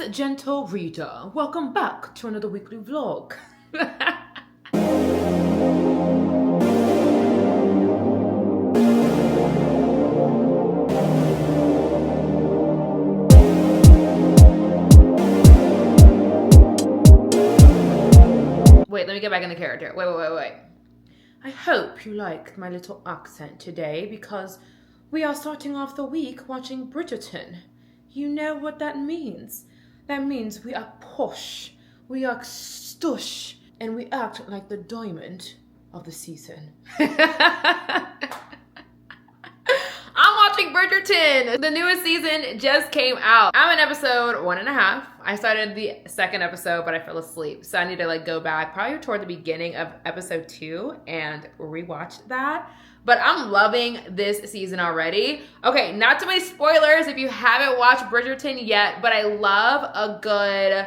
Greetings, gentle reader. Welcome back to another weekly vlog. Wait, let me get back in the character. Wait. I hope you liked my little accent today because we are starting off the week watching Bridgerton. You know what that means? That means we are posh, we are stush, and we act like the diamond of the season. I'm watching Bridgerton. The newest season just came out. I'm in episode 1.5. I started the second episode, but I fell asleep. So I need to go back probably toward the beginning of episode 2 and rewatch that. But I'm loving this season already. Okay, not too many spoilers if you haven't watched Bridgerton yet, but I love a good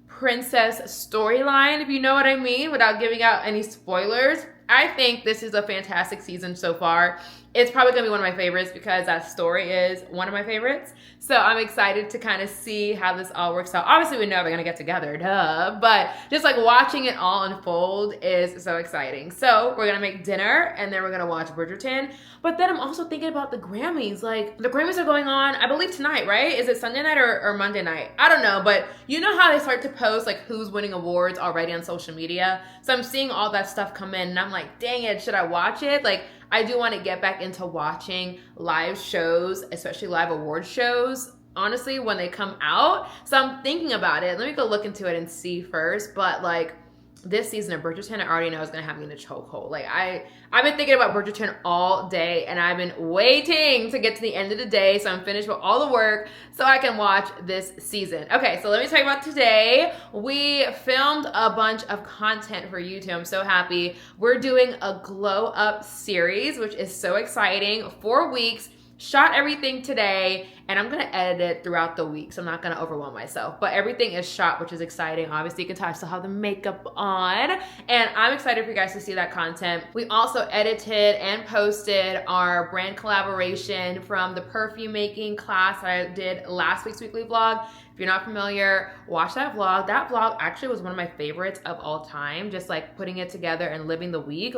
princess storyline, if you know what I mean, without giving out any spoilers. I think this is a fantastic season so far. It's probably gonna be one of my favorites because that story is one of my favorites. So I'm excited to kind of see how this all works out. Obviously we know they're gonna get together, duh, but just watching it all unfold is so exciting. So we're gonna make dinner and then we're gonna watch Bridgerton. But then I'm also thinking about the Grammys. The Grammys are going on, I believe tonight, right? Is it Sunday night or Monday night? I don't know, but you know how they start to post who's winning awards already on social media? So I'm seeing all that stuff come in and I'm like, dang it, should I watch it? I do want to get back into watching live shows, especially live award shows, honestly, when they come out. So I'm thinking about it. Let me go look into it and see first. But this season of Bridgerton, I already know is going to have me in a chokehold. I've been thinking about Bridgerton all day and I've been waiting to get to the end of the day so I'm finished with all the work so I can watch this season. Okay, so let me tell you about today. We filmed a bunch of content for YouTube. I'm so happy. We're doing a glow up series, which is so exciting. 4 weeks. Shot everything today and I'm gonna edit it throughout the week, so I'm not gonna overwhelm myself, but everything is shot, which is exciting. Obviously you can tell I still have the makeup on and I'm excited for you guys to see that content. We also edited and posted our brand collaboration from the perfume making class that I did last week's weekly vlog. If you're not familiar, watch that vlog. That vlog actually was one of my favorites of all time, just putting it together and living the week.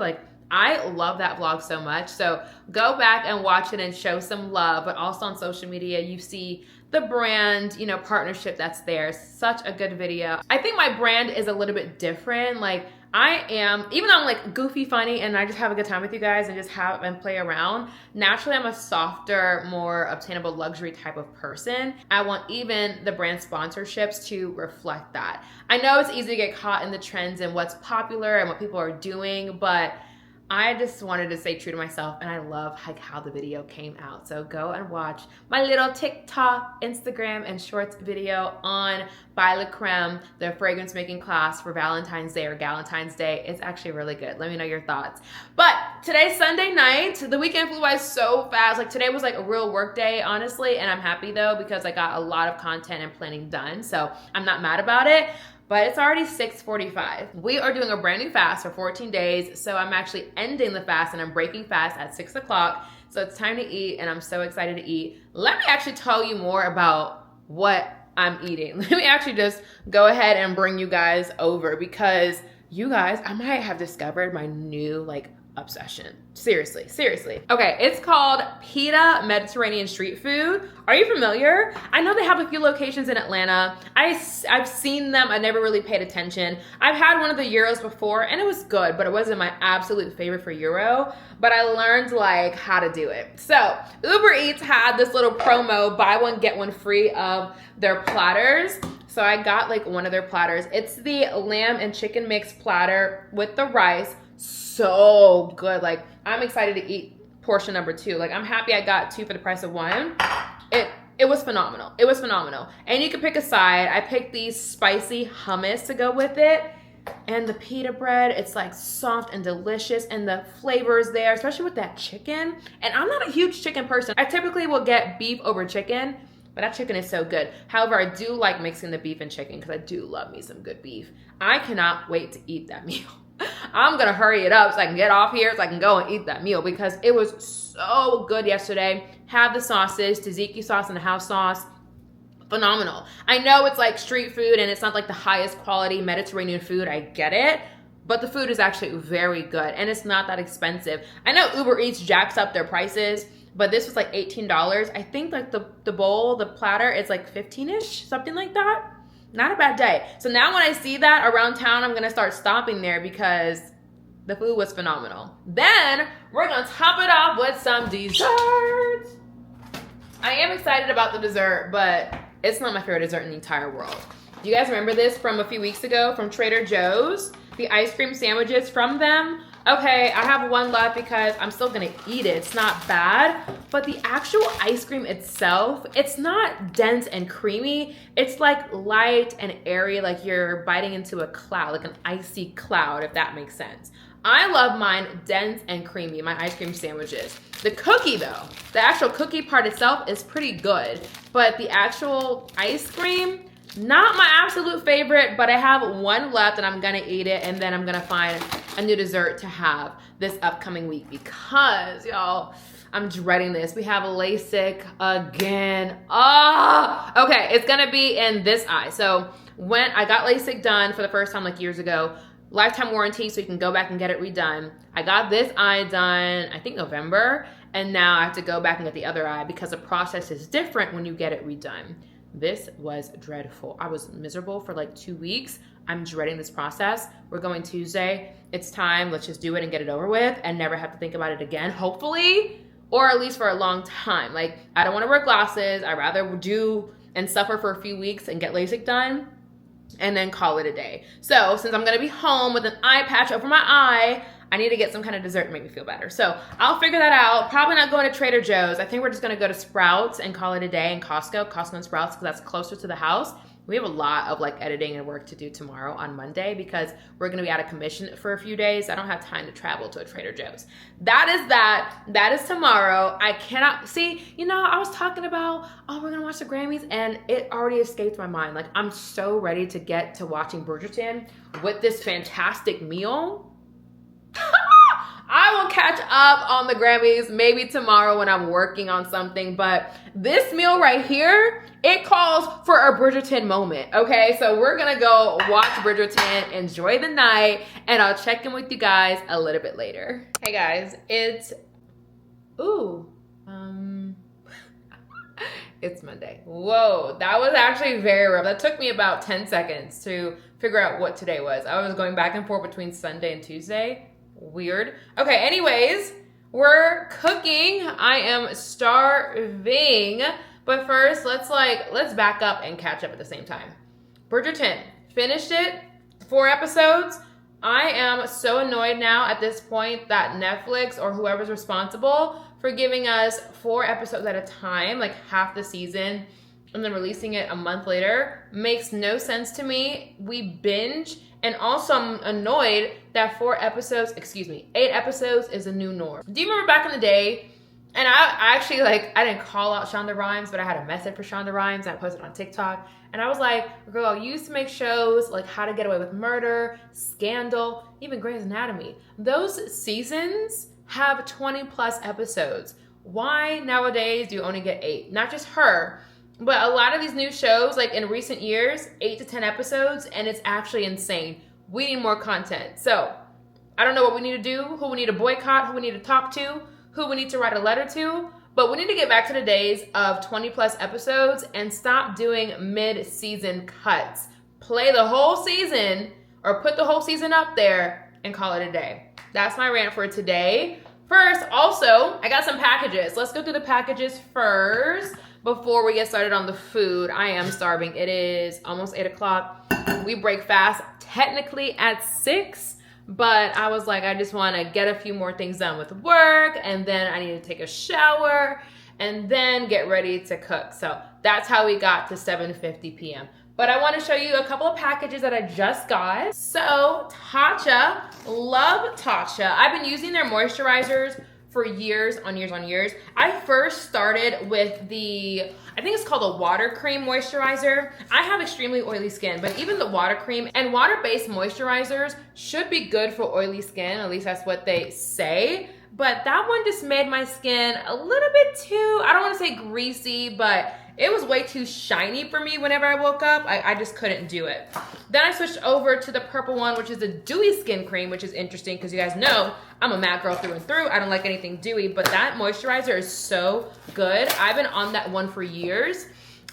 I love that vlog so much. So go back and watch it and show some love, but also on social media, you see the brand, partnership that's there. Such a good video. I think my brand is a little bit different. I am, even though I'm goofy, funny, and I just have a good time with you guys and just have and play around, naturally I'm a softer, more obtainable luxury type of person. I want even the brand sponsorships to reflect that. I know it's easy to get caught in the trends and what's popular and what people are doing, but I just wanted to stay true to myself and I love how the video came out. So go and watch my little TikTok, Instagram, and Shorts video on By La Creme, the fragrance making class for Valentine's Day or Galentine's Day. It's actually really good. Let me know your thoughts. But today's Sunday night. The weekend flew by so fast. Today was a real work day, honestly, and I'm happy though because I got a lot of content and planning done. So I'm not mad about it. But it's already 6:45. We are doing a brand new fast for 14 days. So I'm actually ending the fast and I'm breaking fast at 6 o'clock. So it's time to eat and I'm so excited to eat. Let me actually tell you more about what I'm eating. Let me actually just go ahead and bring you guys over because you guys, I might have discovered my new obsession. Seriously. Okay, it's called Pita Mediterranean Street Food. Are you familiar? I know they have a few locations in Atlanta. I've seen them. I never really paid attention. I've had one of the gyros before and it was good, but it wasn't my absolute favorite for gyro, but I learned how to do it. So Uber Eats had this little promo, buy one, get one free of their platters. So I got one of their platters. It's the lamb and chicken mix platter with the rice. So good. I'm excited to eat portion number 2. I'm happy I got 2 for the price of 1. It was phenomenal. It was phenomenal. And you can pick a side. I picked these spicy hummus to go with it. And the pita bread, it's soft and delicious and the flavors there, especially with that chicken. And I'm not a huge chicken person. I typically will get beef over chicken, but that chicken is so good. However, I do like mixing the beef and chicken because I do love me some good beef. I cannot wait to eat that meal. I'm gonna hurry it up so I can get off here so I can go and eat that meal because it was so good yesterday. Have the sauces, tzatziki sauce and the house sauce. phenomenal. I know it's like street food and it's not like the highest quality Mediterranean food. I get it. But the food is actually very good and it's not that expensive. I know Uber Eats jacks up their prices, but this was like $18. I think like the bowl, the platter, it's like 15-ish, something like that. Not a bad day. So now when I see that around town, I'm gonna start stopping there because the food was phenomenal. Then we're gonna top it off with some desserts. I am excited about the dessert, but it's not my favorite dessert in the entire world. Do you guys remember this from a few weeks ago from Trader Joe's? The ice cream sandwiches from them. Okay, I have one left because I'm still gonna eat it. It's not bad, but the actual ice cream itself, it's not dense and creamy. It's like light and airy, like you're biting into a cloud, like an icy cloud, if that makes sense. I love mine dense and creamy, my ice cream sandwiches. The cookie though, the actual cookie part itself is pretty good, but the actual ice cream, not my absolute favorite, but I have one left and I'm gonna eat it and then I'm gonna find a new dessert to have this upcoming week because, y'all, I'm dreading this. We have LASIK again. Okay, it's gonna be in this eye. So when I got LASIK done for the first time like years ago, lifetime warranty so you can go back and get it redone. I got this eye done, I think November, and now I have to go back and get the other eye because the process is different when you get it redone. This was dreadful. I was miserable for like 2 weeks. I'm dreading this process. We're going Tuesday. It's time. Let's just do it and get it over with and never have to think about it again, hopefully, or at least for a long time. Like, I don't want to wear glasses. I'd rather do and suffer for a few weeks and get LASIK done and then call it a day. So since I'm going to be home with an eye patch over my eye, I need to get some kind of dessert to make me feel better. So I'll figure that out. Probably not going to Trader Joe's. I think we're just going to go to Sprouts and call it a day, and Costco and Sprouts, because that's closer to the house. We have a lot of like editing and work to do tomorrow on Monday because we're going to be out of commission for a few days. I don't have time to travel to a Trader Joe's. That is that. That is tomorrow. I cannot see, you know, I was talking about, oh, we're going to watch the Grammys and it already escaped my mind. Like, I'm so ready to get to watching Bridgerton with this fantastic meal. I will catch up on the Grammys maybe tomorrow when I'm working on something, but this meal right here, it calls for a Bridgerton moment, okay? So we're gonna go watch Bridgerton, enjoy the night, and I'll check in with you guys a little bit later. Hey guys, it's Monday. Whoa, that was actually very rough. That took me about 10 seconds to figure out what today was. I was going back and forth between Sunday and Tuesday. Weird. Okay, anyways, we're cooking. I am starving. But first, let's back up and catch up at the same time. Bridgerton, finished it, 4 episodes. I am so annoyed now at this point that Netflix or whoever's responsible for giving us 4 episodes at a time, like half the season, and then releasing it a month later makes no sense to me. We binge, and also I'm annoyed that 8 episodes is a new norm. Do you remember back in the day? And I actually, I didn't call out Shonda Rhimes, but I had a message for Shonda Rhimes and I posted it on TikTok. And I was like, girl, you used to make shows like How to Get Away with Murder, Scandal, even Grey's Anatomy. Those seasons have 20 plus episodes. Why nowadays do you only get 8? Not just her, but a lot of these new shows, like in recent years, 8 to 10 episodes, and it's actually insane. We need more content. So I don't know what we need to do, who we need to boycott, who we need to talk to, who we need to write a letter to, but we need to get back to the days of 20 plus episodes and stop doing mid-season cuts. Play the whole season or put the whole season up there and call it a day. That's my rant for today. First, also, I got some packages. Let's go through the packages first before we get started on the food. I am starving. It is almost 8 o'clock. We break fast technically at 6. But I was like, I just want to get a few more things done with work, and then I need to take a shower, and then get ready to cook. So that's how we got to 7:50 p.m. But I want to show you a couple of packages that I just got. So Tatcha, love Tatcha. I've been using their moisturizers for years on years. I first started with I think it's called a water cream moisturizer. I have extremely oily skin, but even the water cream and water-based moisturizers should be good for oily skin, at least that's what they say. But that one just made my skin a little bit too, I don't want to say greasy, but it was way too shiny for me whenever I woke up. I just couldn't do it. Then I switched over to the purple one, which is a dewy skin cream, which is interesting because you guys know I'm a matte girl through and through. I don't like anything dewy, but that moisturizer is so good. I've been on that one for years,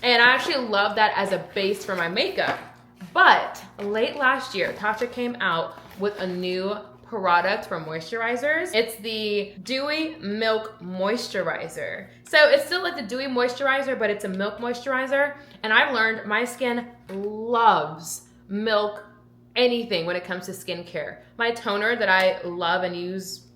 and I actually love that as a base for my makeup. But late last year, Tatcha came out with a new product for moisturizers. It's the Dewy Milk Moisturizer. So it's still like the dewy moisturizer, but it's a milk moisturizer. And I've learned my skin loves milk anything when it comes to skincare. My toner that I love and use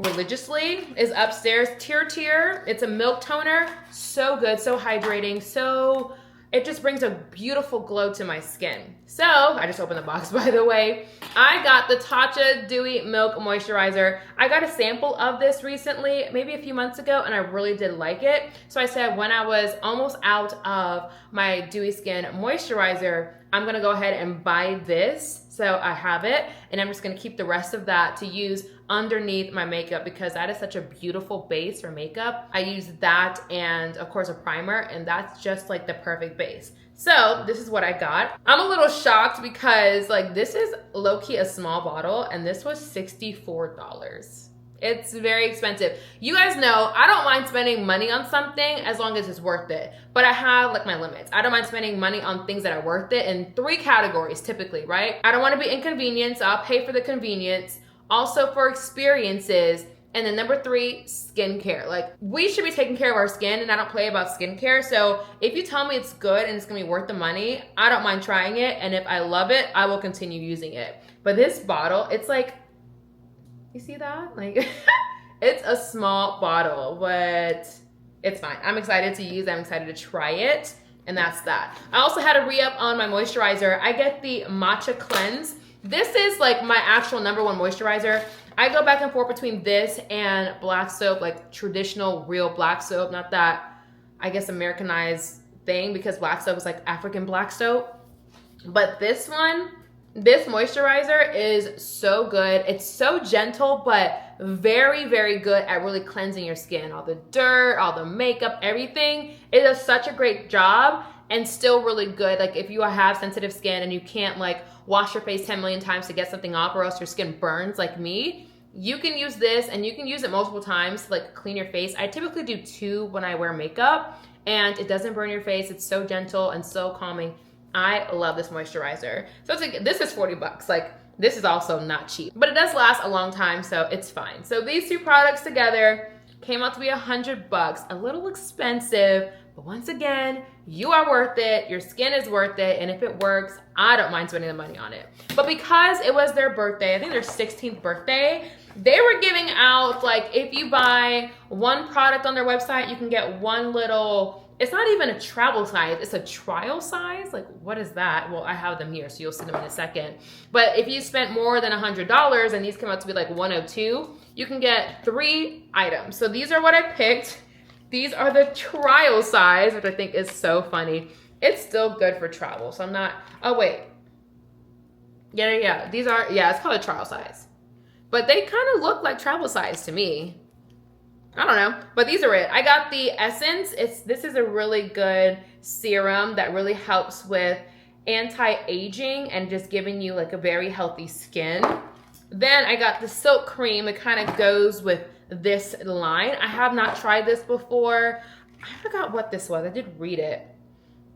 religiously is upstairs, Tier. It's a milk toner. So good, so hydrating, so it just brings a beautiful glow to my skin. So, I just opened the box, by the way. I got the Tatcha Dewy Milk Moisturizer. I got a sample of this recently, maybe a few months ago, and I really did like it. So I said when I was almost out of my Dewy Skin Moisturizer, I'm gonna go ahead and buy this. So I have it, and I'm just gonna keep the rest of that to use underneath my makeup because that is such a beautiful base for makeup. I use that and of course a primer, and that's just like the perfect base. So this is what I got. I'm a little shocked because like this is low-key a small bottle and this was $64. It's very expensive. You guys know I don't mind spending money on something as long as it's worth it. But I have like my limits. I don't mind spending money on things that are worth it in 3 categories typically, right? I don't want to be inconvenienced, so I'll pay for the convenience. Also for experiences. And then number 3, skincare. Like we should be taking care of our skin, and I don't play about skincare. So if you tell me it's good and it's gonna be worth the money, I don't mind trying it. And if I love it, I will continue using it. But this bottle, it's like, you see that? Like, it's a small bottle, but it's fine. I'm excited to use it. I'm excited to try it. And that's that. I also had a re-up on my moisturizer. I get the Matcha Cleanse. This is like my actual #1 moisturizer. I go back and forth between this and black soap, like traditional real black soap, not that, I guess, Americanized thing because black soap is like African black soap. But this one, this moisturizer is so good. It's so gentle, but very, very good at really cleansing your skin. All the dirt, all the makeup, everything. It does such a great job and still really good. Like if you have sensitive skin and you can't like wash your face 10 million times to get something off or else your skin burns like me, you can use this and you can use it multiple times to like clean your face. I typically do 2 when I wear makeup and it doesn't burn your face. It's so gentle and so calming. I love this moisturizer. So it's like, this is $40. Like this is also not cheap, but it does last a long time, so it's fine. So these 2 products together came out to be $100. A little expensive, but once again, you are worth it. Your skin is worth it. And if it works, I don't mind spending the money on it. But because it was their birthday, I think their 16th birthday, they were giving out like, if you buy 1 product on their website, you can get 1 little, it's not even a travel size, it's a trial size. Like, what is that? Well, I have them here, so you'll see them in a second. But if you spent more than $100 and these come out to be like 102, you can get 3 items. So these are what I picked. These are the trial size, which I think is so funny. It's still good for travel, so I'm not, oh wait. Yeah, these are, yeah, it's called a trial size. But they kind of look like travel size to me. I don't know, but these are it. I got the Essence. This is a really good serum that really helps with anti-aging and just giving you like a very healthy skin. Then I got the Silk Cream. It kind of goes with this line. I have not tried this before. I forgot what this was. I did read it.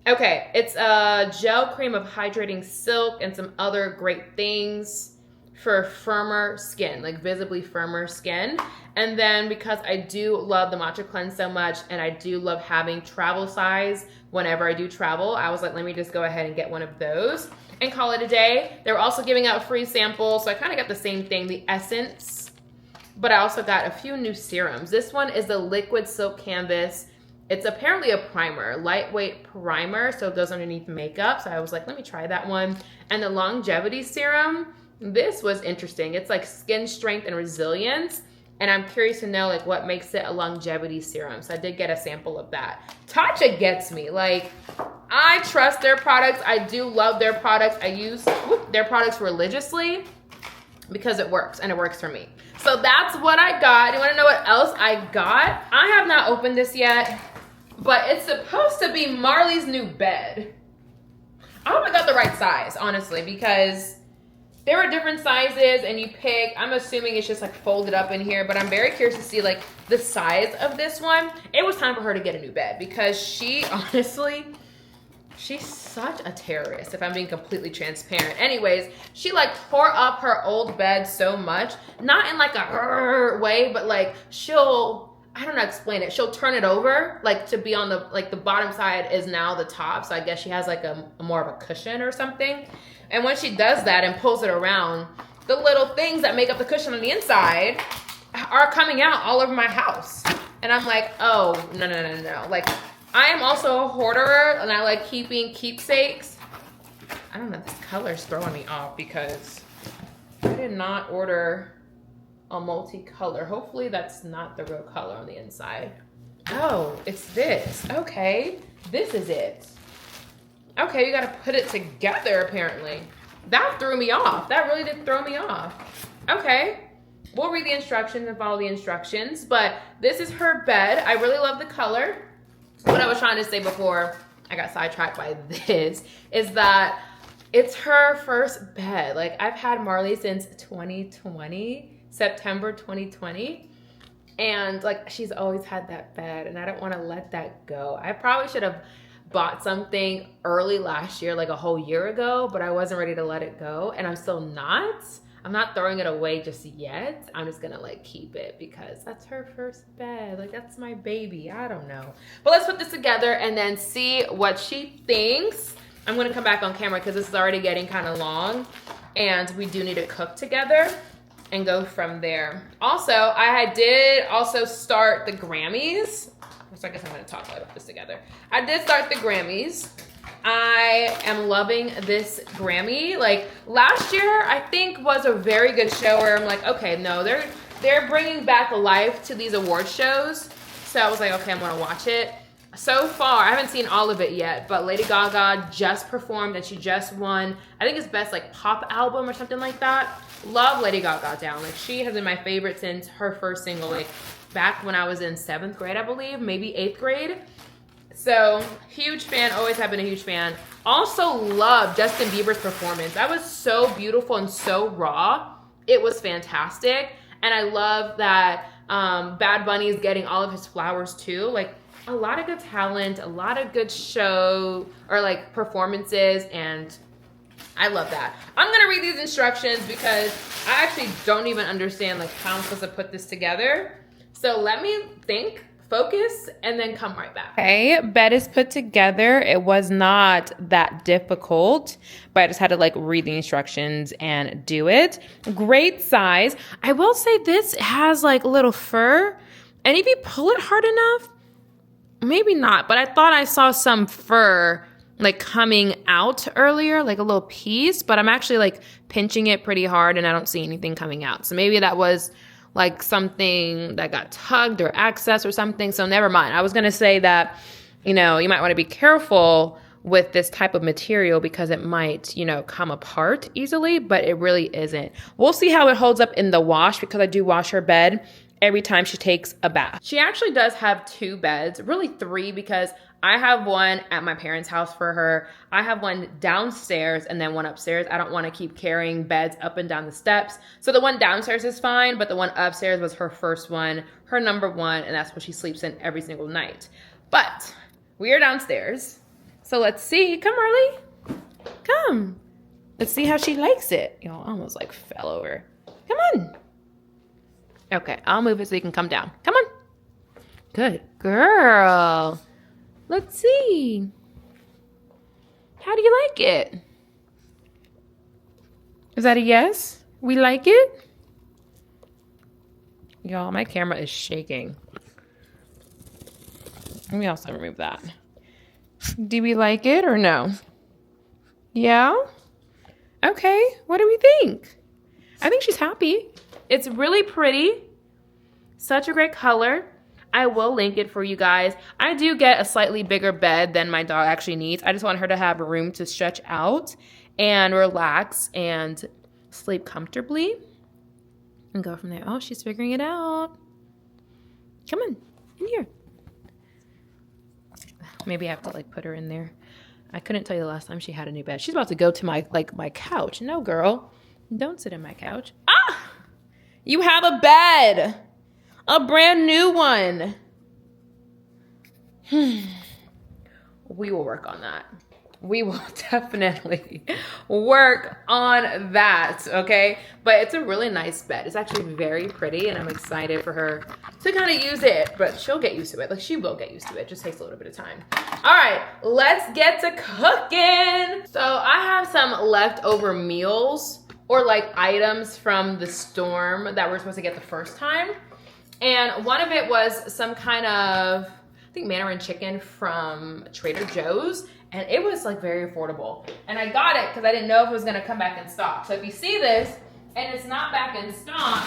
Okay, it's a gel cream of hydrating silk and some other great things for firmer skin, like visibly firmer skin. And then because I do love the Matcha Cleanse so much and I do love having travel size whenever I do travel, I was like, let me just go ahead and get one of those and call it a day. They were also giving out free samples, so I kind of got the same thing, the Essence, but I also got a few new serums. This one is the Liquid Silk Canvas. It's apparently a primer, lightweight primer, so it goes underneath makeup. So I was like, let me try that one. And the Longevity Serum, this was interesting. It's like skin strength and resilience. And I'm curious to know like what makes it a longevity serum. So I did get a sample of that. Tatcha gets me. Like, I trust their products. I do love their products. I use their products religiously because it works and it works for me. So that's what I got. You want to know what else I got? I have not opened this yet. But it's supposed to be Marley's new bed. I hope I got the right size, honestly, because there are different sizes and you pick, I'm assuming it's just like folded up in here, but I'm very curious to see like the size of this one. It was time for her to get a new bed because she honestly, she's such a terrorist, if I'm being completely transparent. Anyways, she like tore up her old bed so much, not in like a way, but like she'll, I don't know how to explain it. She'll turn it over like to be on the, like the bottom side is now the top. So I guess she has like a more of a cushion or something. And when she does that and pulls it around, the little things that make up the cushion on the inside are coming out all over my house. And I'm like, oh, no. Like, I am also a hoarder and I like keeping keepsakes. I don't know, this color's throwing me off because I did not order a multicolor. Hopefully that's not the real color on the inside. Oh, it's this. Okay, this is it. Okay, you gotta put it together apparently. That threw me off. That really did throw me off. Okay, we'll read the instructions and follow the instructions, but this is her bed. I really love the color. What I was trying to say before I got sidetracked by this is that it's her first bed. Like I've had Marley since 2020, September 2020. And like she's always had that bed and I don't wanna let that go. I probably should have bought something early last year, like a whole year ago, but I wasn't ready to let it go. And I'm still not. I'm not throwing it away just yet. I'm just gonna like keep it because that's her first bed. Like that's my baby, I don't know. But let's put this together and then see what she thinks. I'm gonna come back on camera because this is already getting kind of long and we do need to cook together and go from there. Also, I did also start the Grammys. So I guess I'm gonna talk about this together. I did start the Grammys. I am loving this Grammy. Like last year, I think was a very good show where I'm like, okay, no, they're bringing back life to these award shows. So I was like, okay, I'm gonna watch it. So far, I haven't seen all of it yet, but Lady Gaga just performed and she just won, I think it's best like pop album or something like that. Love Lady Gaga down. Like she has been my favorite since her first single, like back when I was in 7th grade, I believe, maybe 8th grade. So huge fan, always have been a huge fan. Also love Justin Bieber's performance. That was so beautiful and so raw. It was fantastic. And I love that Bad Bunny is getting all of his flowers too. Like a lot of good talent, a lot of good show or like performances, and I love that. I'm gonna read these instructions because I actually don't even understand like how I'm supposed to put this together. So let me think, focus, and then come right back. Okay, bed is put together. It was not that difficult, but I just had to like read the instructions and do it. Great size. I will say this has like a little fur, and if you pull it hard enough, maybe not, but I thought I saw some fur like coming out earlier, like a little piece, but I'm actually like pinching it pretty hard and I don't see anything coming out. So maybe that was like something that got tugged or accessed or something. So never mind. I was going to say that, you know, you might want to be careful with this type of material because it might, you know, come apart easily, but it really isn't. We'll see how it holds up in the wash because I do wash her bed every time she takes a bath. She actually does have 2 beds, really 3, because I have one at my parents' house for her. I have one downstairs and then one upstairs. I don't want to keep carrying beds up and down the steps. So the one downstairs is fine, but the one upstairs was her first one, her number 1, and that's what she sleeps in every single night. But we are downstairs. So let's see. Come, Marley. Come. Let's see how she likes it. Y'all almost like fell over. Come on. Okay, I'll move it so you can come down. Come on. Good girl. Let's see. How do you like it? Is that a yes? We like it? Y'all, my camera is shaking. Let me also remove that. Do we like it or no? Yeah? Okay, what do we think? I think she's happy. It's really pretty. Such a great color. I will link it for you guys. I do get a slightly bigger bed than my dog actually needs. I just want her to have room to stretch out and relax and sleep comfortably and go from there. Oh, she's figuring it out. Come on, in here. Maybe I have to like put her in there. I couldn't tell you the last time she had a new bed. She's about to go to my couch. No, girl. Don't sit in my couch. Ah! You have a bed. A brand new one. We will work on that. We will definitely work on that, okay? But it's a really nice bed. It's actually very pretty, and I'm excited for her to kind of use it, but she'll get used to it. Like, she will get used to it. It just takes a little bit of time. All right, let's get to cooking. So I have some leftover meals or like items from the storm that we're supposed to get the first time. And one of it was some kind of, I think, Mandarin chicken from Trader Joe's. And it was like very affordable. And I got it because I didn't know if it was gonna come back in stock. So if you see this and it's not back in stock,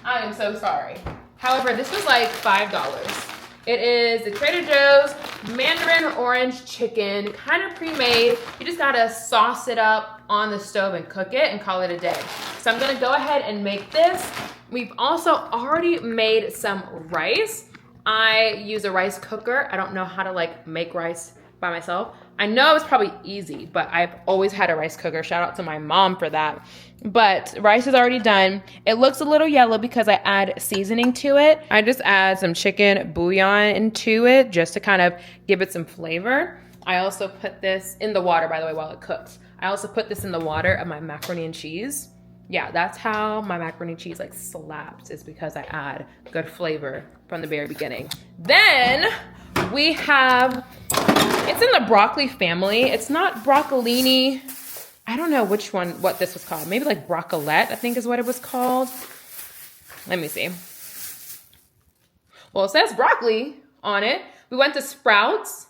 I am so sorry. However, this was like $5. It is the Trader Joe's Mandarin orange chicken, kind of pre-made. You just gotta sauce it up on the stove and cook it and call it a day. So I'm gonna go ahead and make this. We've also already made some rice. I use a rice cooker. I don't know how to like make rice by myself. I know it's probably easy, but I've always had a rice cooker. Shout out to my mom for that. But rice is already done. It looks a little yellow because I add seasoning to it. I just add some chicken bouillon into it just to kind of give it some flavor. I also put this in the water, by the way, while it cooks. I also put this in the water of my macaroni and cheese. Yeah, that's how my macaroni and cheese like slaps, is because I add good flavor from the very beginning. Then we have, it's in the broccoli family. It's not broccolini. I don't know which one, what this was called. Maybe like broccolette, I think is what it was called. Let me see. Well, it says broccoli on it. We went to Sprouts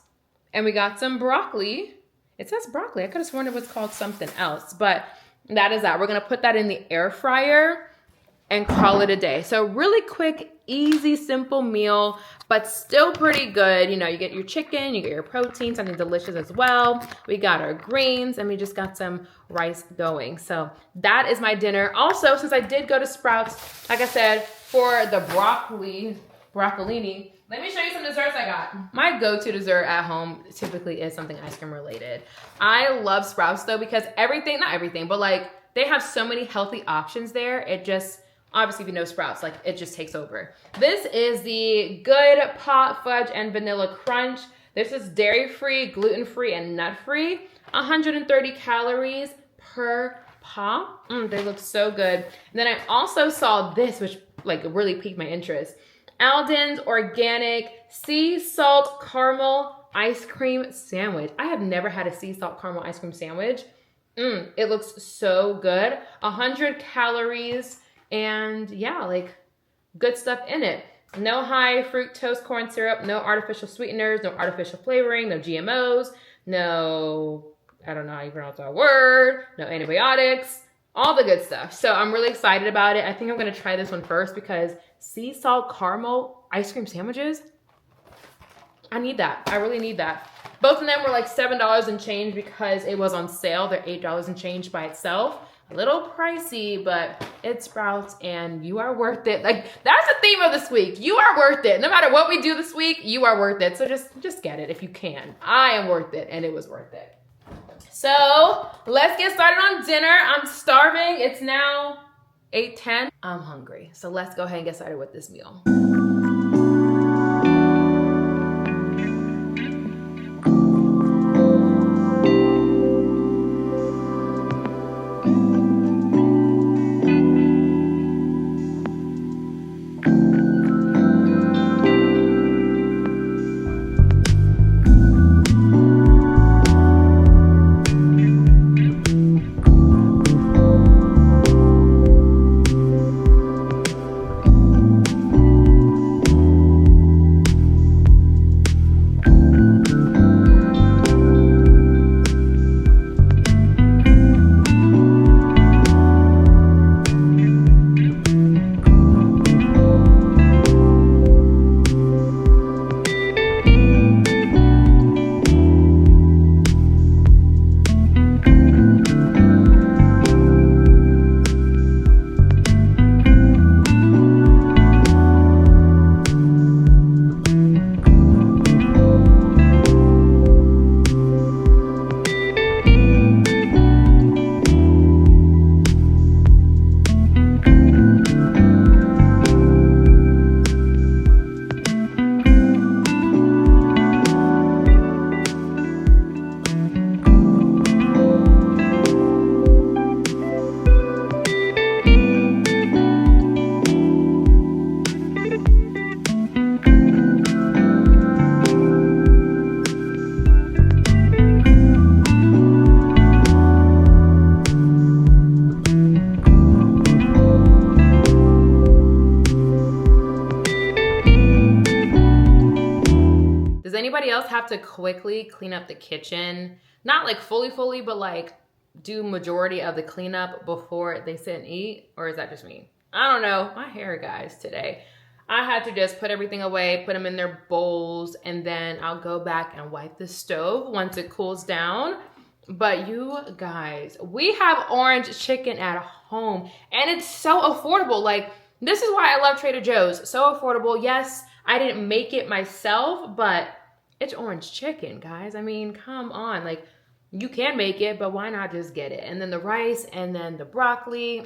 and we got some broccoli. It says broccoli. I could have sworn it was called something else, but that is that. We're gonna put that in the air fryer and call it a day. So really quick, easy, simple meal, but still pretty good. You know, you get your chicken, you get your protein, something delicious as well. We got our greens, and we just got some rice going. So that is my dinner. Also, since I did go to Sprouts, like I said, for the broccolini, let me show you some desserts I got. My go-to dessert at home typically is something ice cream related. I love Sprouts though, because everything, not everything, but like they have so many healthy options there. It just, obviously if you know Sprouts, like it just takes over. This is the Good Pot Fudge and Vanilla Crunch. This is dairy-free, gluten-free, and nut-free. 130 calories per pop. They look so good. And then I also saw this, which like really piqued my interest. Alden's Organic Sea Salt Caramel Ice Cream Sandwich. I have never had a sea salt caramel ice cream sandwich. It looks so good. 100 calories and yeah, like good stuff in it. No high fructose corn syrup, no artificial sweeteners, no artificial flavoring, no GMOs, no, I don't know how you pronounce that word, no antibiotics, all the good stuff. So I'm really excited about it. I think I'm gonna try this one first because sea salt caramel ice cream sandwiches, I need that. I really need that. Both of them were like $7 and change because it was on sale. They're $8 and change by itself. A little pricey, but it's Sprouts and you are worth it. Like that's the theme of this week. You are worth it. No matter what we do this week, you are worth it. So just get it if you can. I am worth it and it was worth it. So let's get started on dinner. I'm starving. It's now 8:10. I'm hungry. So let's go ahead and get started with this meal. have to quickly clean up the kitchen. Not like fully, but like do majority of the cleanup before they sit and eat. Or is that just me? I don't know. My hair, guys, today. I had to just put everything away, put them in their bowls, and then I'll go back and wipe the stove once it cools down. But you guys, we have orange chicken at home, and it's so affordable. Like, this is why I love Trader Joe's. So affordable. Yes, I didn't make it myself, but it's orange chicken, guys. I mean, come on. Like, you can make it, but why not just get it? And then the rice and then the broccoli.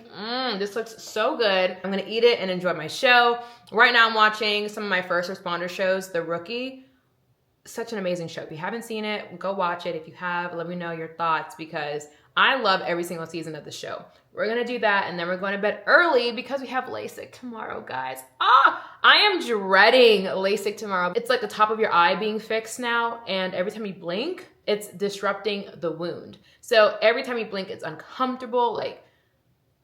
This looks so good. I'm gonna eat it and enjoy my show. Right now I'm watching some of my first responder shows, The Rookie. Such an amazing show. If you haven't seen it, go watch it. If you have, let me know your thoughts because I love every single season of the show. We're gonna do that and then we're going to bed early because we have LASIK tomorrow, guys. I am dreading LASIK tomorrow. It's like the top of your eye being fixed now, and every time you blink, it's disrupting the wound. So every time you blink, it's uncomfortable. Like,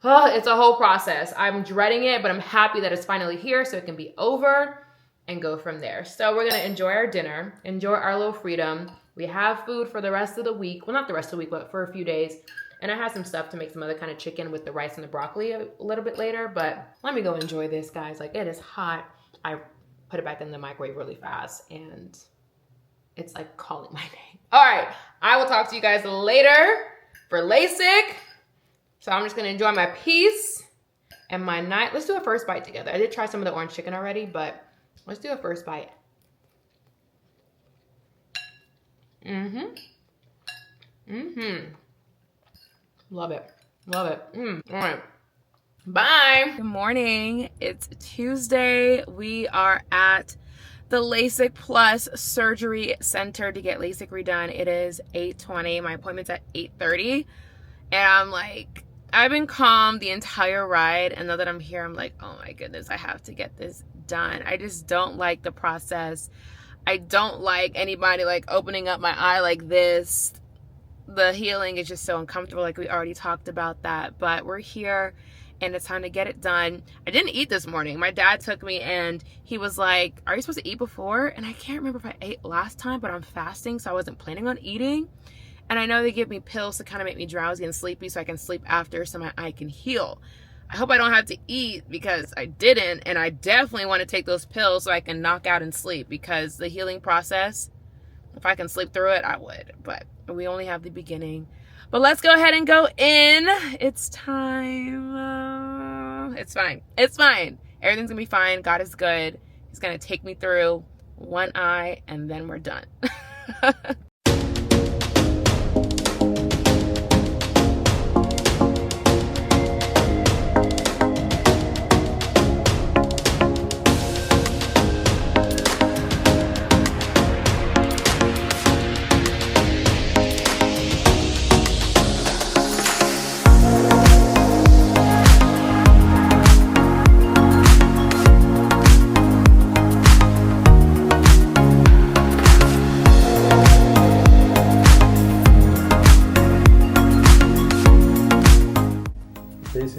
it's a whole process. I'm dreading it, but I'm happy that it's finally here so it can be over and go from there. So we're gonna enjoy our dinner, enjoy our little freedom. We have food for the rest of the week. Well, not the rest of the week, but for a few days. And I have some stuff to make some other kind of chicken with the rice and the broccoli a little bit later, but let me go enjoy this, guys. Like, it is hot. I put it back in the microwave really fast and it's like calling my name. All right, I will talk to you guys later for LASIK. So I'm just gonna enjoy my piece and my night. Let's do a first bite together. I did try some of the orange chicken already, but let's do a first bite. Love it. Love it. All right. Bye. Good morning. It's Tuesday. We are at the LASIK Plus Surgery Center to get LASIK redone. It is 8:20. My appointment's at 8:30. And I'm like, I've been calm the entire ride. And now that I'm here, I'm like, oh my goodness, I have to get this done. I just don't like the process. I don't like anybody like opening up my eye like this. The healing is just so uncomfortable. Like, we already talked about that, but we're here and it's time to get it done. I didn't eat this morning. My dad took me and he was like, are you supposed to eat before? And I can't remember if I ate last time, but I'm fasting, so I wasn't planning on eating. And I know they give me pills to kind of make me drowsy and sleepy so I can sleep after so my eye can heal. I hope I don't have to eat because I didn't, and I definitely want to take those pills so I can knock out and sleep, because the healing process, if I can sleep through it, I would. But we only have the beginning. But let's go ahead and go in. It's time. It's fine. It's fine. Everything's gonna be fine. God is good. He's gonna take me through one eye and then we're done.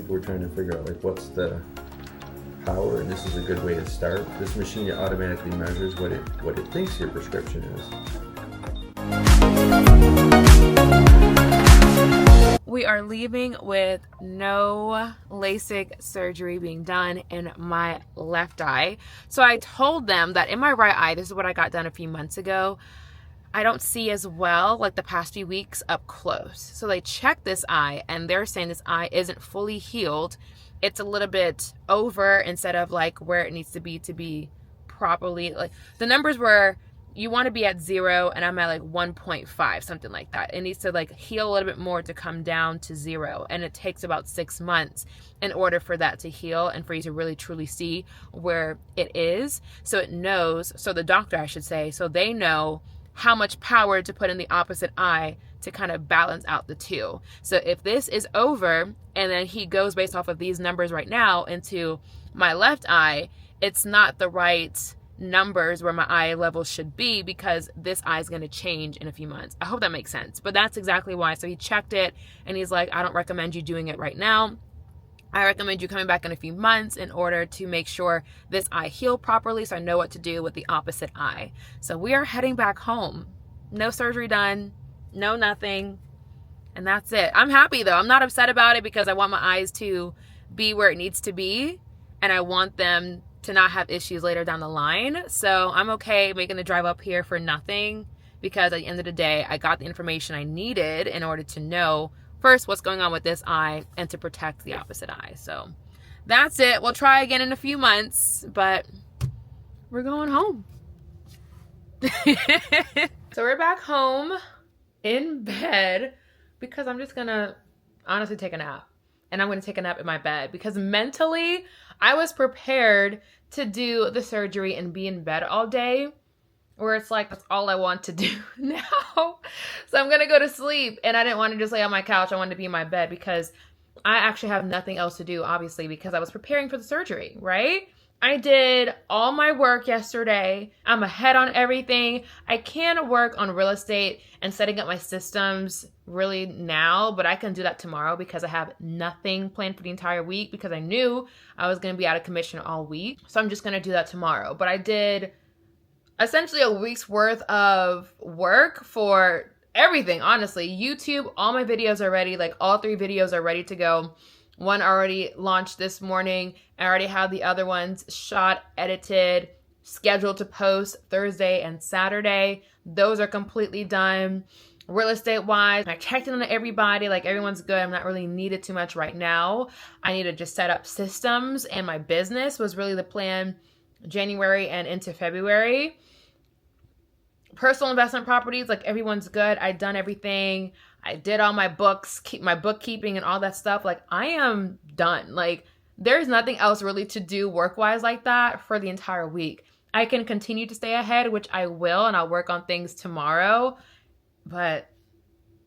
We're trying to figure out like what's the power, and this is a good way to start. This machine automatically measures what it thinks your prescription is. We are leaving with no LASIK surgery being done in my left eye. So I told them that in my right eye, this is what I got done a few months ago, I don't see as well like the past few weeks up close. So they checked this eye and they're saying this eye isn't fully healed. It's a little bit over instead of like where it needs to be properly. Like the numbers were, you want to be at 0 and I'm at like 1.5, something like that. It needs to like heal a little bit more to come down to 0. And it takes about 6 months in order for that to heal and for you to really truly see where it is. So it knows, so the doctor, I should say, so they know how much power to put in the opposite eye to kind of balance out the two. So if this is over and then he goes based off of these numbers right now into my left eye, it's not the right numbers where my eye level should be, because this eye is going to change in a few months. I hope that makes sense, but that's exactly why. So he checked it and he's like, I don't recommend you doing it right now. I recommend you coming back in a few months in order to make sure this eye healed properly so I know what to do with the opposite eye. So we are heading back home. No surgery done, no nothing, and that's it. I'm happy though. I'm not upset about it because I want my eyes to be where it needs to be, and I want them to not have issues later down the line. So I'm okay making the drive up here for nothing because at the end of the day, I got the information I needed in order to know first what's going on with this eye and to protect the opposite eye. So that's it. We'll try again in a few months, but we're going home. So we're back home in bed because I'm just gonna honestly take a nap, and I'm gonna take a nap in my bed because mentally I was prepared to do the surgery and be in bed all day, where it's like, that's all I want to do now. So I'm going to go to sleep, and I didn't want to just lay on my couch. I wanted to be in my bed because I actually have nothing else to do, obviously, because I was preparing for the surgery, right? I did all my work yesterday. I'm ahead on everything. I can work on real estate and setting up my systems really now, but I can do that tomorrow because I have nothing planned for the entire week because I knew I was going to be out of commission all week. So I'm just going to do that tomorrow. But I did essentially a week's worth of work for everything, honestly. YouTube, all my videos are ready. Like all 3 videos are ready to go. One already launched this morning. I already have the other ones shot, edited, scheduled to post Thursday and Saturday. Those are completely done. Real estate wise, I checked in on everybody. Like everyone's good. I'm not really needed too much right now. I need to just set up systems, and my business was really the plan January and into February. Personal investment properties, like everyone's good. I've done everything. I did all my books, keep my bookkeeping and all that stuff. Like I am done. Like there's nothing else really to do work-wise like that for the entire week. I can continue to stay ahead, which I will, and I'll work on things tomorrow, but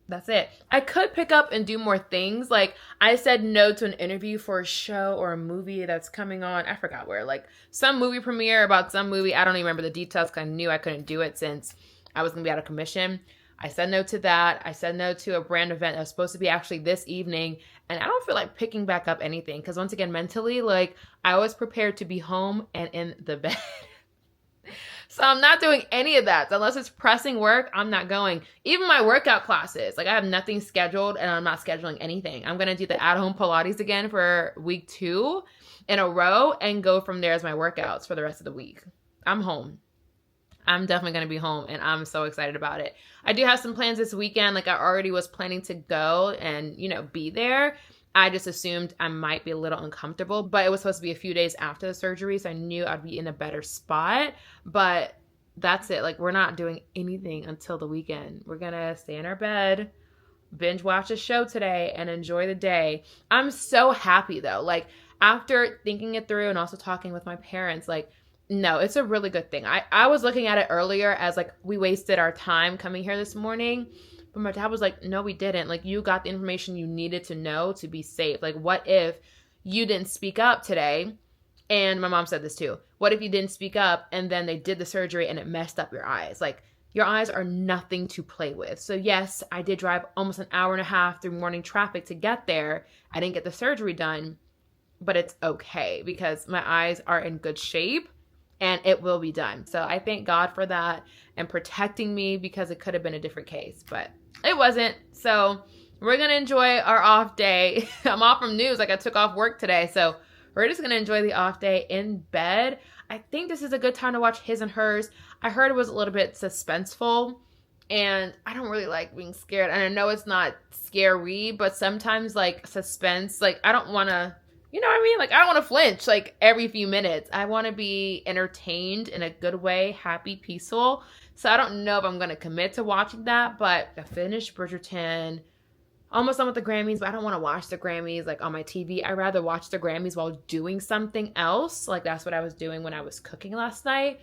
that's it. I could pick up and do more things. Like I said no to an interview for a show or a movie that's coming on. I forgot where, like some movie premiere about some movie. I don't even remember the details because I knew I couldn't do it since I was going to be out of commission. I said no to that. I said no to a brand event that was supposed to be actually this evening. And I don't feel like picking back up anything because once again, mentally, like I was prepared to be home and in the bed. So I'm not doing any of that. Unless it's pressing work, I'm not going. Even my workout classes, like I have nothing scheduled and I'm not scheduling anything. I'm going to do the at-home Pilates again for week 2 in a row and go from there as my workouts for the rest of the week. I'm home. I'm definitely going to be home and I'm so excited about it. I do have some plans this weekend. Like I already was planning to go and, be there. I just assumed I might be a little uncomfortable, but it was supposed to be a few days after the surgery, so I knew I'd be in a better spot. But that's it. Like, we're not doing anything until the weekend. We're going to stay in our bed, binge watch a show today, and enjoy the day. I'm so happy, though. Like, after thinking it through and also talking with my parents, like, no, it's a really good thing. I was looking at it earlier as, like, we wasted our time coming here this morning. But my dad was like, no, we didn't. Like, you got the information you needed to know to be safe. Like, what if you didn't speak up today? And my mom said this too. What if you didn't speak up and then they did the surgery and it messed up your eyes? Like, your eyes are nothing to play with. So yes, I did drive almost an hour and a half through morning traffic to get there. I didn't get the surgery done, but it's okay because my eyes are in good shape and it will be done. So I thank God for that and protecting me because it could have been a different case, but it wasn't. So we're going to enjoy our off day. I'm off from news. Like I took off work today. So we're just going to enjoy the off day in bed. I think this is a good time to watch His and Hers. I heard it was a little bit suspenseful and I don't really like being scared. And I know it's not scary, but sometimes like suspense, like I don't want to, you know what I mean? Like I don't want to flinch like every few minutes. I want to be entertained in a good way, happy, peaceful. So I don't know if I'm going to commit to watching that, but I finished Bridgerton, almost done with the Grammys, but I don't want to watch the Grammys like on my TV. I'd rather watch the Grammys while doing something else. Like that's what I was doing when I was cooking last night.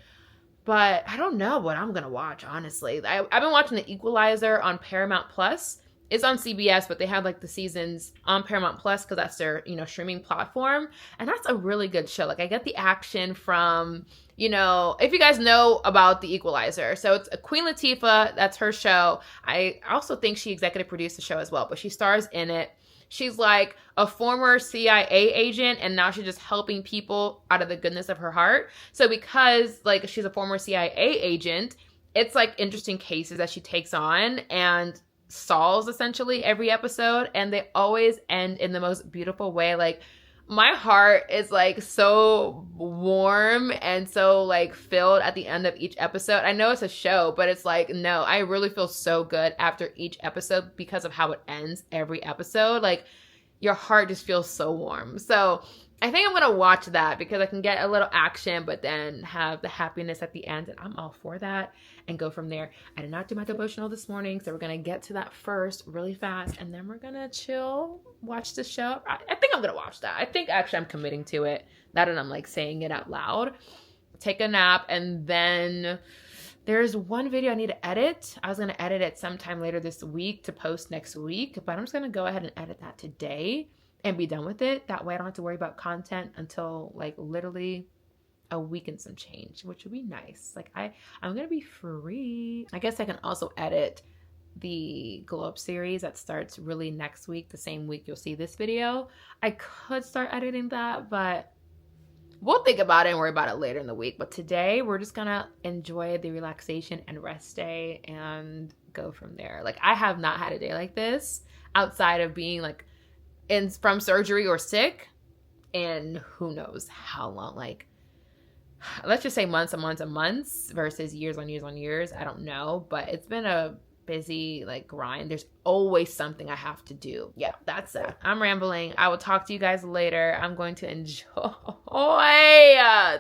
But I don't know what I'm going to watch, honestly. I've been watching The Equalizer on Paramount Plus, It's on CBS, but they have like the seasons on Paramount Plus because that's their, you know, streaming platform. And that's a really good show. Like I get the action from, you know, if you guys know about The Equalizer. So it's Queen Latifah, that's her show. I also think she executive produced the show as well, but she stars in it. She's like a former CIA agent and now she's just helping people out of the goodness of her heart. So because like she's a former CIA agent, it's like interesting cases that she takes on and solves essentially every episode, and they always end in the most beautiful way. Like my heart is like so warm and so like filled at the end of each episode. I know it's a show, but it's like, no, I really feel so good after each episode because of how it ends every episode. Like your heart just feels so warm. So I think I'm going to watch that because I can get a little action, but then have the happiness at the end. And I'm all for that and go from there. I did not do my devotional this morning, so we're going to get to that first really fast. And then we're going to chill, watch the show. I think I'm going to watch that. I think actually I'm committing to it. That and I'm like saying it out loud. Take a nap. And then there's one video I need to edit. I was going to edit it sometime later this week to post next week, but I'm just going to go ahead and edit that today and be done with it. That way I don't have to worry about content until like literally a week and some change, which would be nice. Like I'm gonna be free. I guess I can also edit the Glow Up series that starts really next week, the same week you'll see this video. I could start editing that, but we'll think about it and worry about it later in the week. But today we're just gonna enjoy the relaxation and rest day and go from there. Like I have not had a day like this outside of being like from surgery or sick, and who knows how long, like let's just say months and months and months versus years on years on years. I don't know, but it's been a busy like grind. There's always something I have to do. Yeah, that's it. I'm rambling. I will talk to you guys later. I'm going to enjoy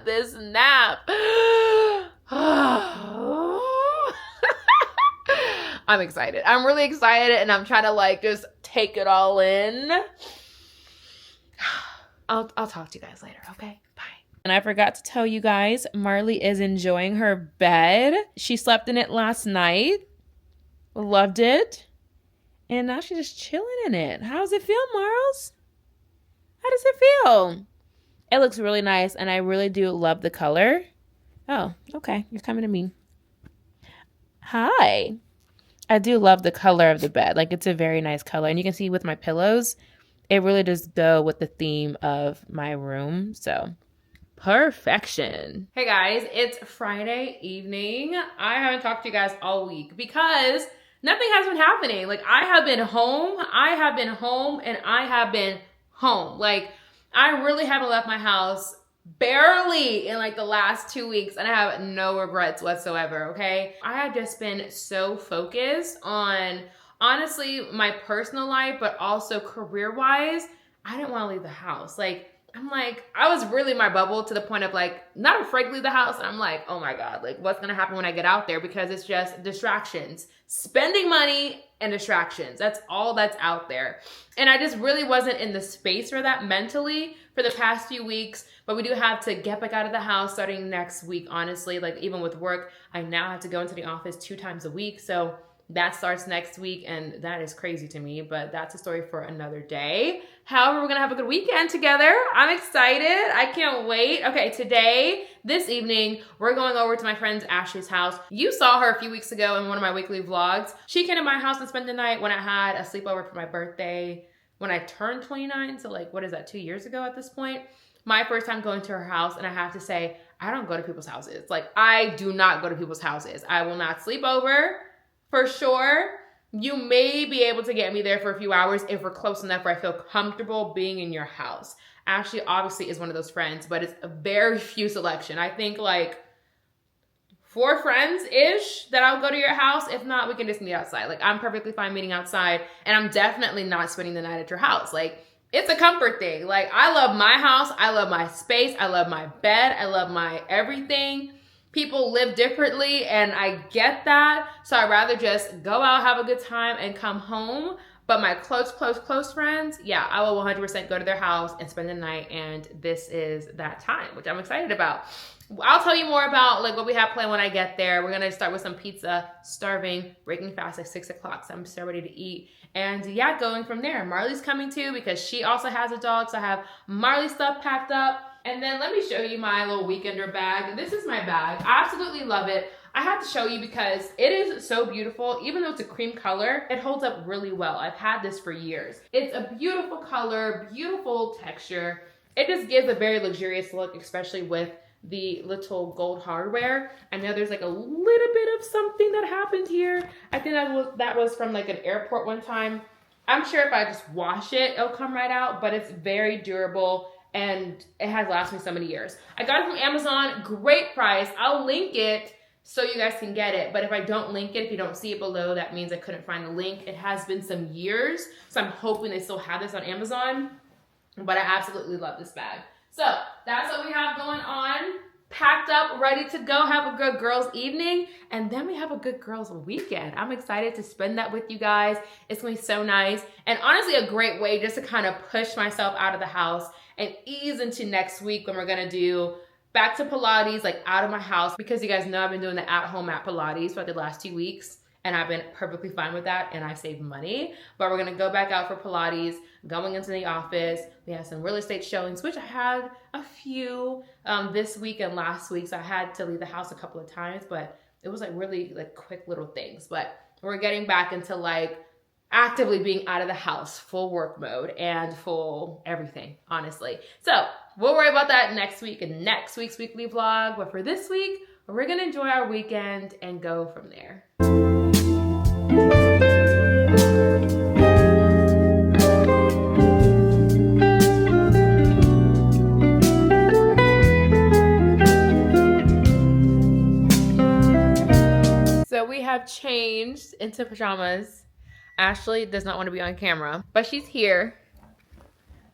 this nap. I'm excited. I'm really excited and I'm trying to like just take it all in. I'll talk to you guys later, okay? Bye. And I forgot to tell you guys, Marley is enjoying her bed. She slept in it last night. Loved it. And now she's just chilling in it. How does it feel, Marls? How does it feel? It looks really nice and I really do love the color. Oh, okay. You're coming to me. Hi. I do love the color of the bed. Like it's a very nice color. And you can see with my pillows, it really does go with the theme of my room. So perfection. Hey guys, it's Friday evening. I haven't talked to you guys all week because nothing has been happening. Like I have been home, and I have been home. Like I really haven't left my house barely in like the last 2 weeks, and I have no regrets whatsoever, okay? I have just been so focused on honestly my personal life, but also career-wise. I didn't want to leave the house. Like I was really in my bubble to the point of like not afraid to leave the house, and I'm like, oh my God, like what's gonna happen when I get out there? Because it's just distractions, spending money and distractions. That's all that's out there. And I just really wasn't in the space for that mentally for the past few weeks. But we do have to get back out of the house starting next week, honestly. Like even with work, I now have to go into the office 2 times a week. So that starts next week, and that is crazy to me, but that's a story for another day. However, we're gonna have a good weekend together. I'm excited. I can't wait. Okay, this evening, we're going over to my friend Ashley's house. You saw her a few weeks ago in one of my weekly vlogs. She came to my house and spent the night when I had a sleepover for my birthday, when I turned 29, so like, what is that, 2 years ago at this point? My first time going to her house, and I have to say, I don't go to people's houses. Like, I do not go to people's houses. I will not sleep over. For sure, you may be able to get me there for a few hours if we're close enough where I feel comfortable being in your house. Ashley obviously is one of those friends, but it's a very few selection. I think like 4 friends-ish that I'll go to your house. If not, we can just meet outside. Like I'm perfectly fine meeting outside, and I'm definitely not spending the night at your house. Like it's a comfort thing. Like I love my house. I love my space. I love my bed. I love my everything. People live differently, and I get that. So I'd rather just go out, have a good time, and come home But my close friends, yeah, I will 100% go to their house and spend the night, and this is that time, which I'm excited about. I'll tell you more about like what we have planned when I get there. We're gonna start with some pizza, starving, breaking fast at 6 o'clock, so I'm so ready to eat. And yeah, going from there. Marley's coming too because she also has a dog, so I have Marley stuff packed up. And then let me show you my little weekender bag. This is my bag. I absolutely love it. I have to show you because it is so beautiful. Even though it's a cream color, it holds up really well. I've had this for years. It's a beautiful color, beautiful texture. It just gives a very luxurious look, especially with the little gold hardware. I know there's like a little bit of something that happened here. I think that was from like an airport one time. I'm sure if I just wash it, it'll come right out, but it's very durable and it has lasted me so many years. I got it from Amazon, great price. I'll link it so you guys can get it. But if I don't link it, if you don't see it below, that means I couldn't find the link. It has been some years, so I'm hoping they still have this on Amazon. But I absolutely love this bag. So that's what we have going on. Packed up, ready to go, have a good girls evening, and then we have a good girls weekend. I'm excited to spend that with you guys. It's gonna be so nice, and honestly a great way just to kind of push myself out of the house and ease into next week when we're gonna do back to Pilates, like out of my house, because you guys know I've been doing the at-home mat Pilates for the last 2 weeks. And I've been perfectly fine with that, and I saved money. But we're gonna go back out for Pilates, going into the office. We have some real estate showings, which I had a few this week and last week, so I had to leave the house a couple of times, but it was like really like quick little things. But we're getting back into like actively being out of the house, full work mode and full everything, honestly. So we'll worry about that next week in next week's weekly vlog. But for this week, we're gonna enjoy our weekend and go from there. So we have changed into pajamas. Ashley does not want to be on camera, but she's here.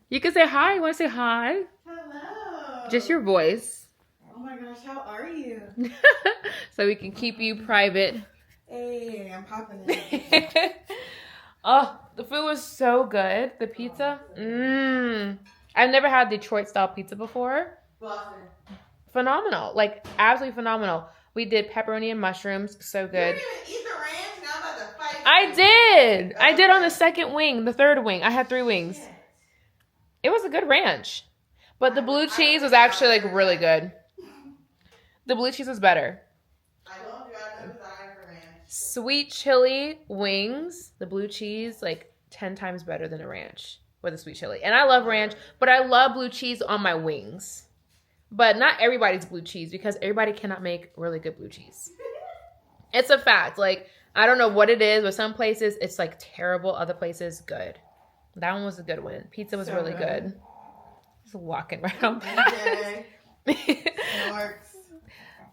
You can say hi. You want to say hi? Hello. Just your voice. Oh my gosh, how are you? So we can keep you private. Hey, I'm popping it. Oh, the food was so good. The pizza. I've never had Detroit style pizza before. Boston. Phenomenal. Like absolutely phenomenal. We did pepperoni and mushrooms. So good. You didn't even eat the ranch, now I'm about to fight you. I did on the second wing, the third wing. I had 3 wings. Yes. It was a good ranch. But the blue cheese was actually like really good. The blue cheese was better. I told you I was dying for ranch. Sweet chili wings, the blue cheese, like 10 times better than a ranch with a sweet chili. And I love ranch, but I love blue cheese on my wings. But not everybody's blue cheese because everybody cannot make really good blue cheese. It's a fact. Like, I don't know what it is, but some places it's like terrible, other places good. That one was a good one. Pizza was So really good. Just walking right on past.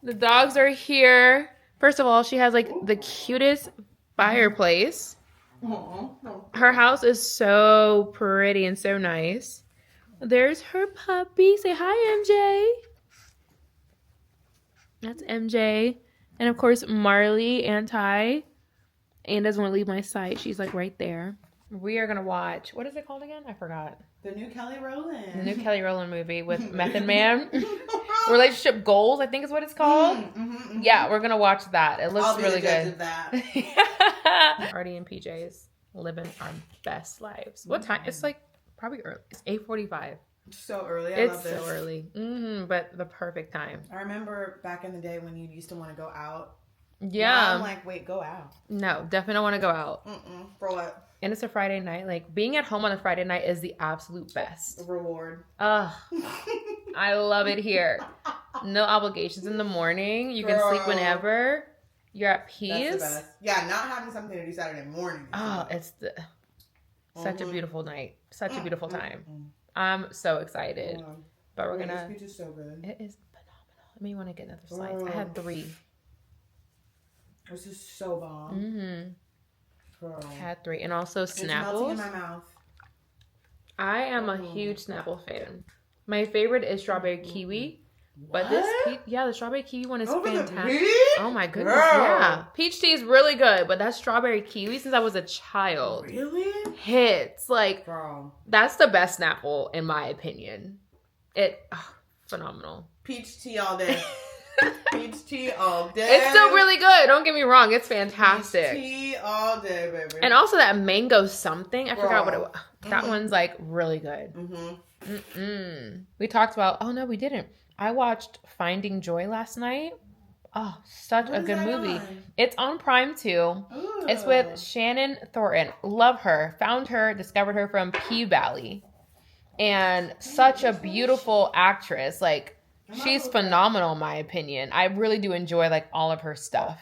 The dogs are here. First of all, she has like the cutest fireplace. Her house is so pretty and so nice. There's her puppy. Say hi, MJ. That's MJ. And of course, Marley and Ty. Anne doesn't want to leave my sight. She's like right there. We are going to watch. What is it called again? I forgot. The new Kelly Rowland. The new Kelly Rowland movie with Method Man. Relationship Goals, I think is what it's called. Yeah, we're going to watch that. It looks really good. Already in PJs. Living our best lives. What time? It's like probably early. It's 8:45. So early. It's so early. But the perfect time. I remember back in the day when you used to want to go out. Yeah. Now I'm like, wait, go out. No, definitely don't want to go out. For what? And it's a Friday night. Like, being at home on a Friday night is the absolute best. Reward. Ugh. I love it here. No obligations in the morning. You can sleep whenever. You're at peace. That's the best. Yeah, not having something to do Saturday morning. Oh, it's such a beautiful night. Such a beautiful time. I'm so excited. But we're gonna. This peach is so good. It is phenomenal. It made me want to get another slice. I had 3. This is so bomb. Girl. I had 3, and also It's melting in Snapples. my mouth. I am a huge Snapple fan. My favorite is strawberry kiwi, But this, the strawberry kiwi one is Over the fantastic. peach? Oh my goodness, Girl. yeah. Peach tea is really good, but that strawberry kiwi, since I was a child, Really? hits. Like, Girl. that's the best Snapple, in my opinion. Phenomenal. Peach tea all day. Peach tea all day. It's still really good. Don't get me wrong. It's fantastic. Peach tea all day, baby. And also that mango something. I forgot what it was. That one's like really good. We talked about, oh no, we didn't. I watched Finding Joy last night. Oh, such a good movie. It's on Prime too. Ooh. It's with Shannon Thornton. Love her. Found her, discovered her from P-Valley. And such a beautiful actress. Like, she's phenomenal in my opinion. I really do enjoy like all of her stuff.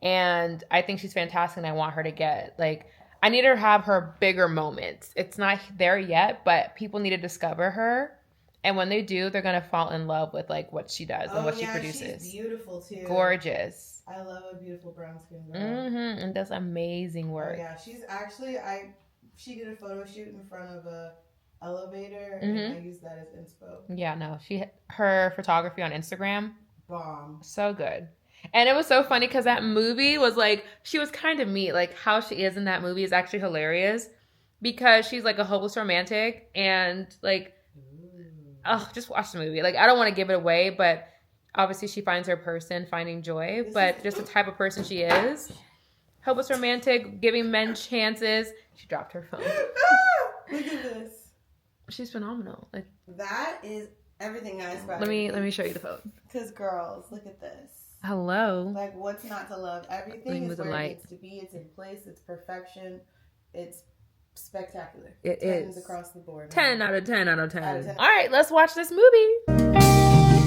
And I think she's fantastic and I want her to get like, I need her to have her bigger moments. It's not there yet, but people need to discover her. And when they do, they're going to fall in love with like what she does and what she produces. She's beautiful too. Gorgeous. I love a beautiful brown skin girl. And does amazing work. Oh, yeah, she's actually, she did a photo shoot in front of a elevator and I used that as inspo. Yeah, no, her photography on Instagram, Bomb. so good. And it was so funny because that movie was like, she was kind of me. Like how she is in that movie is actually hilarious because she's like a hopeless romantic and like, just watch the movie. Like I don't want to give it away, but obviously she finds her person, finding joy, but just the type of person she is. Hopeless romantic, giving men chances. She dropped her phone. Look at this. She's phenomenal. Like that is everything I aspire. Let me show you the phone. Because girls, look at this. Hello. Like what's not to love? Everything is where it needs to be. It's in place. It's perfection. It's spectacular. It 10s is across the board. 10 out of 10 out of 10. Out of 10. All right, let's watch this movie.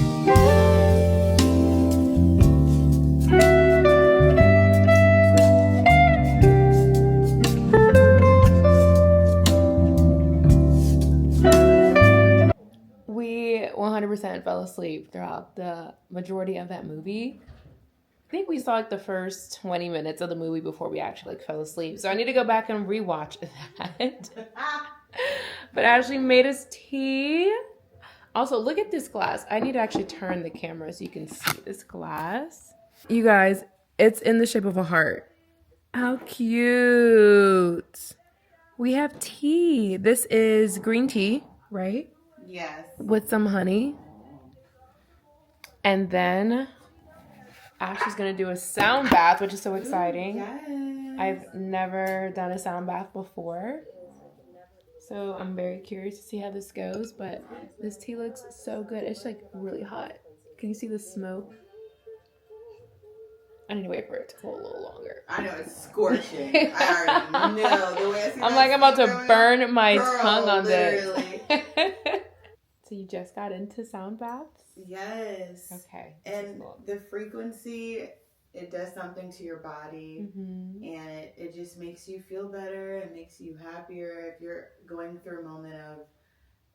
We 100% fell asleep throughout the majority of that movie. I think we saw like the first 20 minutes of the movie before we actually like fell asleep. So I need to go back and rewatch that. But Ashley made us tea. Also, look at this glass. I need to actually turn the camera so you can see this glass. You guys, it's in the shape of a heart. How cute. We have tea. This is green tea, right? Yes. With some honey. And then Ashley's going to do a sound bath, which is so exciting. Yes. I've never done a sound bath before. So I'm very curious to see how this goes. But this tea looks so good. It's like really hot. Can you see the smoke? I need to wait for it to cool a little longer. I know, it's scorching. I already know. The way I see I'm like, I'm about to burn my Girl, tongue on literally. this. So you just got into sound baths? Yes. Okay. And Cool. the frequency, it does something to your body. Mm-hmm. And it just makes you feel better. It makes you happier. If you're going through a moment of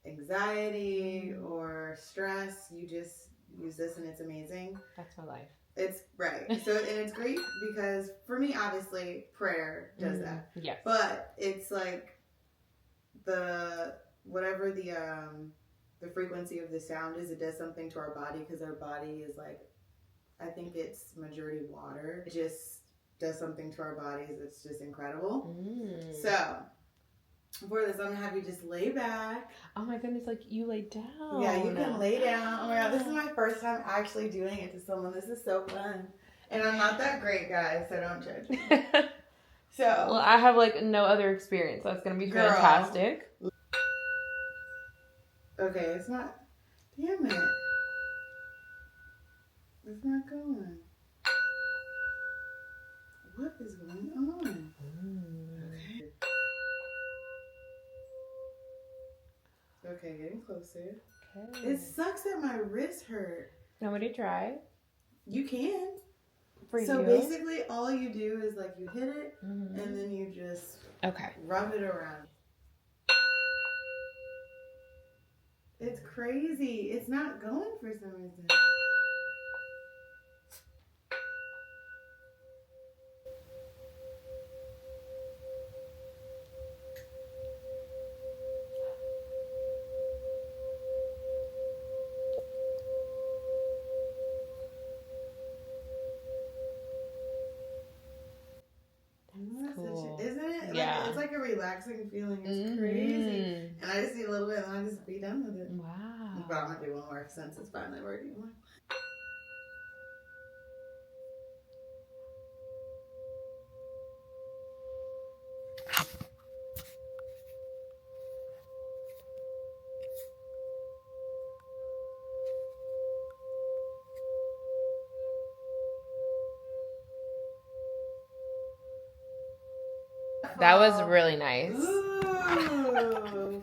anxiety or stress, you just use this and it's amazing. That's my life. It's right. So, and it's great because for me, obviously, prayer does that. Yes. But it's like whatever the frequency of the sound is, it does something to our body because our body is like, I think it's majority water. It just does something to our bodies. It's just incredible. So for this, I'm gonna have you just lay back. Oh my goodness, like you lay down. Yeah, you can lay down. Oh my god, this is my first time actually doing it to someone. This is so fun. And I'm not that great, guys, so don't judge me. So well, I have like no other experience, so it's gonna be Girl. fantastic. okay, it's not. Damn it. It's not going. What is going on? Okay, getting closer. Okay. It sucks that my wrist hurt. Nobody try. You can. For So you. basically, all you do is like you hit it, Mhm. and then you just Okay. rub it around. It's crazy. It's not going for some reason. relaxing feeling. It's crazy. And I just need a little bit and then I just be done with it. Wow. But I'm going to do one more since it's finally working. That was really nice. Ooh.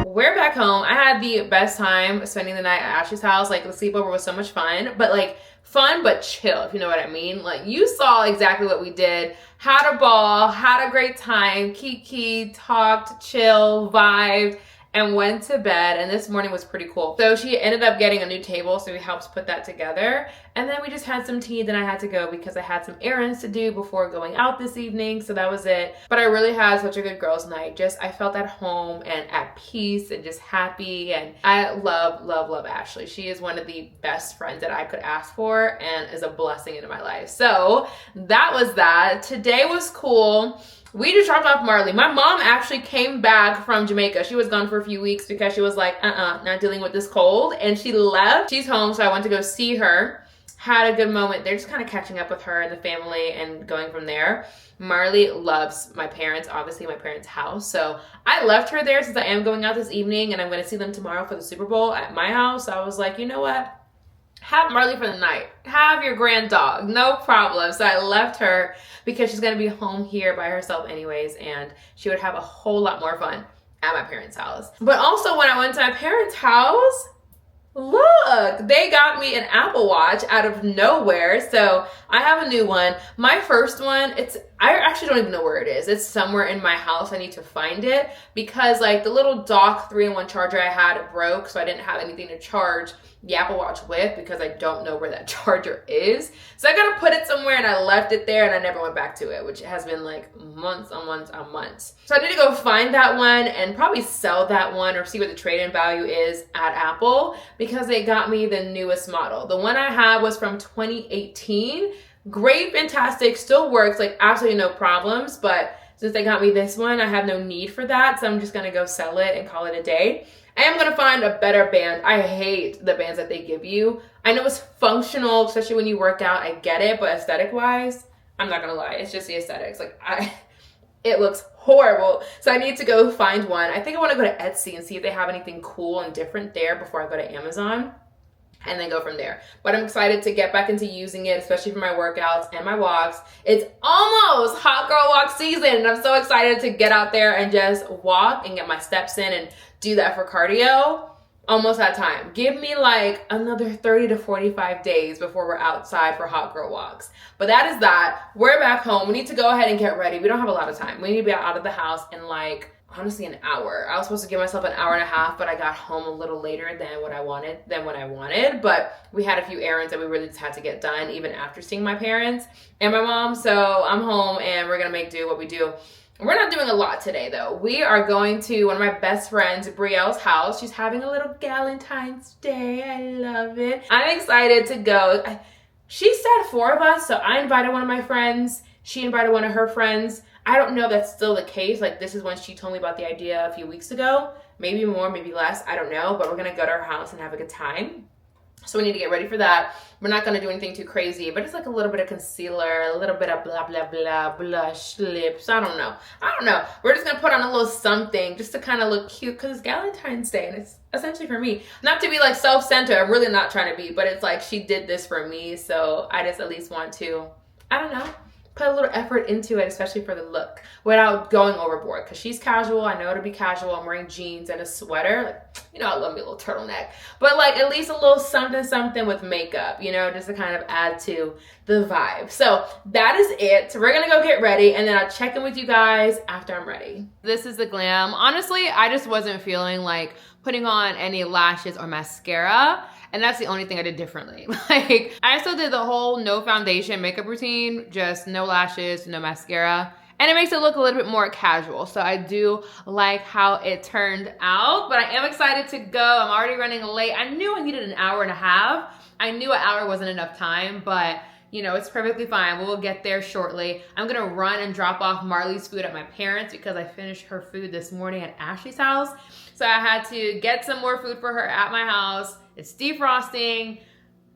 We're back home. I had the best time spending the night at Ashley's house. Like, the sleepover was so much fun, but like fun but chill, if you know what I mean. Like, you saw exactly what we did. Had a ball, had a great time, kiki, talked, chill, vibed, and went to bed. And this morning was pretty cool. So she ended up getting a new table, so we helped put that together. And then we just had some tea. Then I had to go because I had some errands to do before going out this evening. So that was it. But I really had such a good girls' night. I felt at home and at peace and just happy. And I love, love, love Ashley. She is one of the best friends that I could ask for and is a blessing into my life. So that was that. Today was cool. We just dropped off Marley. My mom actually came back from Jamaica. She was gone for a few weeks because she was like, not dealing with this cold. And she left. She's home, so I went to go see her. Had a good moment. They're just kind of catching up with her and the family and going from there. Marley loves my parents, obviously my parents' house. So I left her there since I am going out this evening and I'm going to see them tomorrow for the Super Bowl at my house. So I was like, you know what? Have Marley for the night. Have your grand dog. No problem. So I left her because she's going to be home here by herself anyways, and she would have a whole lot more fun at my parents' house. But also when I went to my parents' house, look, they got me an Apple Watch out of nowhere. So I have a new one. My first one, I actually don't even know where it is. It's somewhere in my house. I need to find it because like the little dock 3-in-1 charger I had broke, so I didn't have anything to charge the Apple Watch with because I don't know where that charger is. So I gotta put it somewhere and I left it there and I never went back to it, which has been like months on months on months. So I need to go find that one and probably sell that one or see what the trade-in value is at Apple because they got me the newest model. The one I had was from 2018. Great, fantastic, still works, like absolutely no problems, but since they got me this one, I have no need for that, so I'm just gonna go sell it and call it a day. I am gonna find a better band. I hate the bands that they give you. I know it's functional, especially when you work out, I get it, but aesthetic-wise, I'm not gonna lie, it's just the aesthetics. Like, it looks horrible, so I need to go find one. I think I wanna go to Etsy and see if they have anything cool and different there before I go to Amazon. And then go from there. But I'm excited to get back into using it, especially for my workouts and my walks. It's almost hot girl walk season, and I'm so excited to get out there and just walk and get my steps in and do that for cardio. Almost that time. Give me like another 30 to 45 days before we're outside for hot girl walks. But that is that. We're back home. We need to go ahead and get ready. We don't have a lot of time. We need to be out of the house in like, honestly, an hour. I was supposed to give myself an hour and a half, but I got home a little later than what I wanted. But we had a few errands that we really just had to get done even after seeing my parents and my mom. So I'm home and we're gonna make do what we do. We're not doing a lot today though. We are going to one of my best friends, Brielle's house. She's having a little Galentine's Day. I love it. I'm excited to go. She said 4 of us, so I invited one of my friends. She invited one of her friends. I don't know if that's still the case. Like, this is when she told me about the idea a few weeks ago. Maybe more, maybe less. I don't know. But we're going to go to her house and have a good time. So we need to get ready for that. We're not going to do anything too crazy. But it's like a little bit of concealer, a little bit of blah, blah, blah, blush, lips. I don't know. We're just going to put on a little something just to kind of look cute because it's Galentine's Day. And it's essentially for me. Not to be like self-centered. I'm really not trying to be. But it's like she did this for me. So I just at least want to, I don't know, put a little effort into it, especially for the look, without going overboard. Because she's casual. I know to be casual. I'm wearing jeans and a sweater. Like, you know, I love me a little turtleneck. But like at least a little something with makeup, you know, just to kind of add to the vibe. So that is it. So we're going to go get ready, and then I'll check in with you guys after I'm ready. This is the glam. Honestly, I just wasn't feeling like putting on any lashes or mascara. And that's the only thing I did differently. Like, I still did the whole no foundation makeup routine, just no lashes, no mascara. And it makes it look a little bit more casual. So I do like how it turned out, but I am excited to go. I'm already running late. I knew I needed an hour and a half. I knew an hour wasn't enough time, but you know, it's perfectly fine. We'll get there shortly. I'm gonna run and drop off Marley's food at my parents because I finished her food this morning at Ashley's house. So I had to get some more food for her at my house. It's defrosting.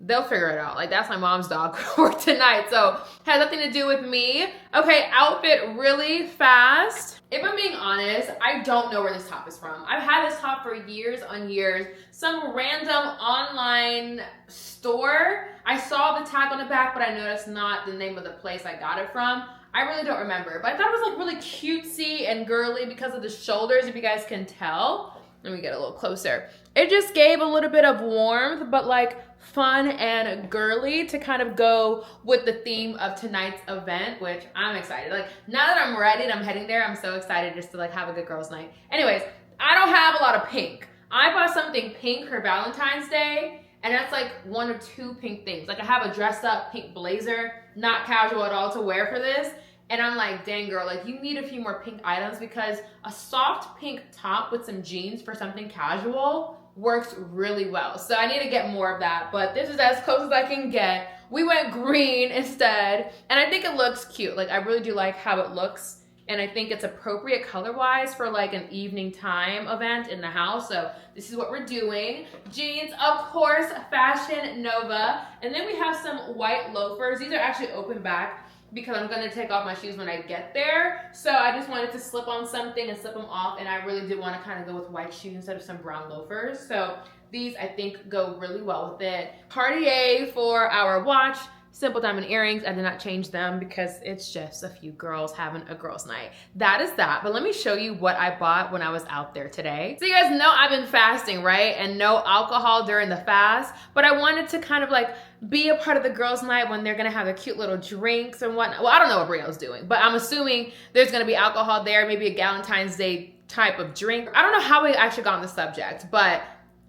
They'll figure it out. Like, that's my mom's dog for tonight. So has nothing to do with me. Okay, outfit really fast. If I'm being honest, I don't know where this top is from. I've had this top for years on years. Some random online store. I saw the tag on the back, but I know that's not the name of the place I got it from. I really don't remember, but I thought it was like really cutesy and girly because of the shoulders, if you guys can tell. Let me get a little closer. It just gave a little bit of warmth, but like fun and girly to kind of go with the theme of tonight's event, which I'm excited. Like, now that I'm ready and I'm heading there, I'm so excited just to like have a good girls' night. Anyways, I don't have a lot of pink. I bought something pink for Valentine's Day, and that's like one or two pink things. Like, I have a dressed up pink blazer, not casual at all to wear for this. And I'm like, dang girl, like you need a few more pink items because a soft pink top with some jeans for something casual works really well. So I need to get more of that, but this is as close as I can get. We went green instead, and I think it looks cute. Like, I really do like how it looks, and I think it's appropriate color-wise for like an evening time event in the house. So this is what we're doing. Jeans, of course, Fashion Nova. And then we have some white loafers. These are actually open back because I'm gonna take off my shoes when I get there. So I just wanted to slip on something and slip them off, and I really did want to kind of go with white shoes instead of some brown loafers. So these, I think, go really well with it. Cartier for our watch. Simple diamond earrings. I did not change them because it's just a few girls having a girls' night. That is that. But let me show you what I bought when I was out there today. So you guys know I've been fasting, right? And no alcohol during the fast. But I wanted to kind of like be a part of the girls' night when they're gonna have their cute little drinks and whatnot. Well, I don't know what Brielle's doing, but I'm assuming there's gonna be alcohol there, maybe a Galentine's Day type of drink. I don't know how we actually got on the subject, but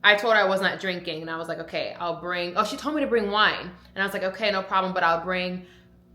I told her I was not drinking, and I was like, okay, I'll bring, oh, she told me to bring wine. And I was like, okay, no problem, but I'll bring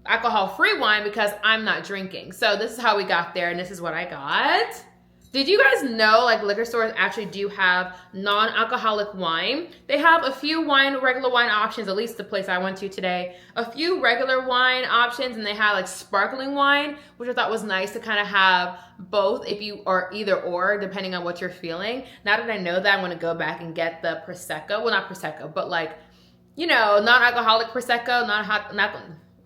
alcohol-free wine because I'm not drinking. So this is how we got there, and this is what I got. Did you guys know like liquor stores actually do have non-alcoholic wine? They have a few regular wine options, at least the place I went to today. A few regular wine options, and they have like sparkling wine, which I thought was nice to kind of have both if you are either or, depending on what you're feeling. Now that I know that, I'm gonna go back and get the Prosecco. Well, not Prosecco, but like, you know, non-alcoholic Prosecco,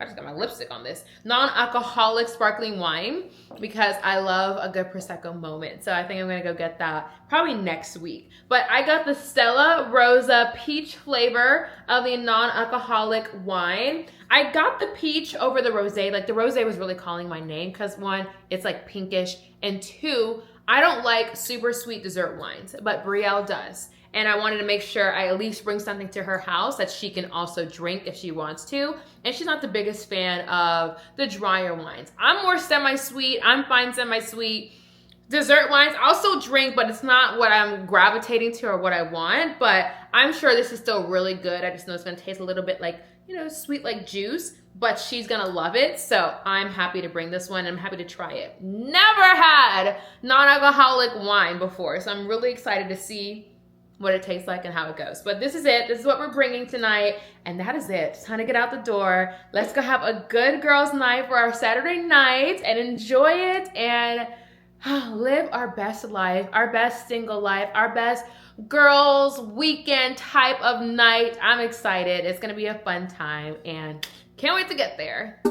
I just got my lipstick on this. Non-alcoholic sparkling wine because I love a good Prosecco moment. So I think I'm gonna go get that probably next week. But I got the Stella Rosa peach flavor of the non-alcoholic wine. I got the peach over the rosé. Like the rosé was really calling my name because one, it's like pinkish, and two, I don't like super sweet dessert wines, but Brielle does. And I wanted to make sure I at least bring something to her house that she can also drink if she wants to. And she's not the biggest fan of the drier wines. I'm more semi-sweet. I'm fine semi-sweet. Dessert wines, I'll still drink, but it's not what I'm gravitating to or what I want. But I'm sure this is still really good. I just know it's gonna taste a little bit like, you know, sweet like juice, but she's gonna love it. So I'm happy to bring this one. I'm happy to try it. Never had non-alcoholic wine before. So I'm really excited to see what it tastes like and how it goes. But this is it. This is what we're bringing tonight. And that is it. It's time to get out the door. Let's go have a good girls' night for our Saturday night and enjoy it and live our best life, our best single life, our best girls' weekend type of night. I'm excited. It's gonna be a fun time and can't wait to get there.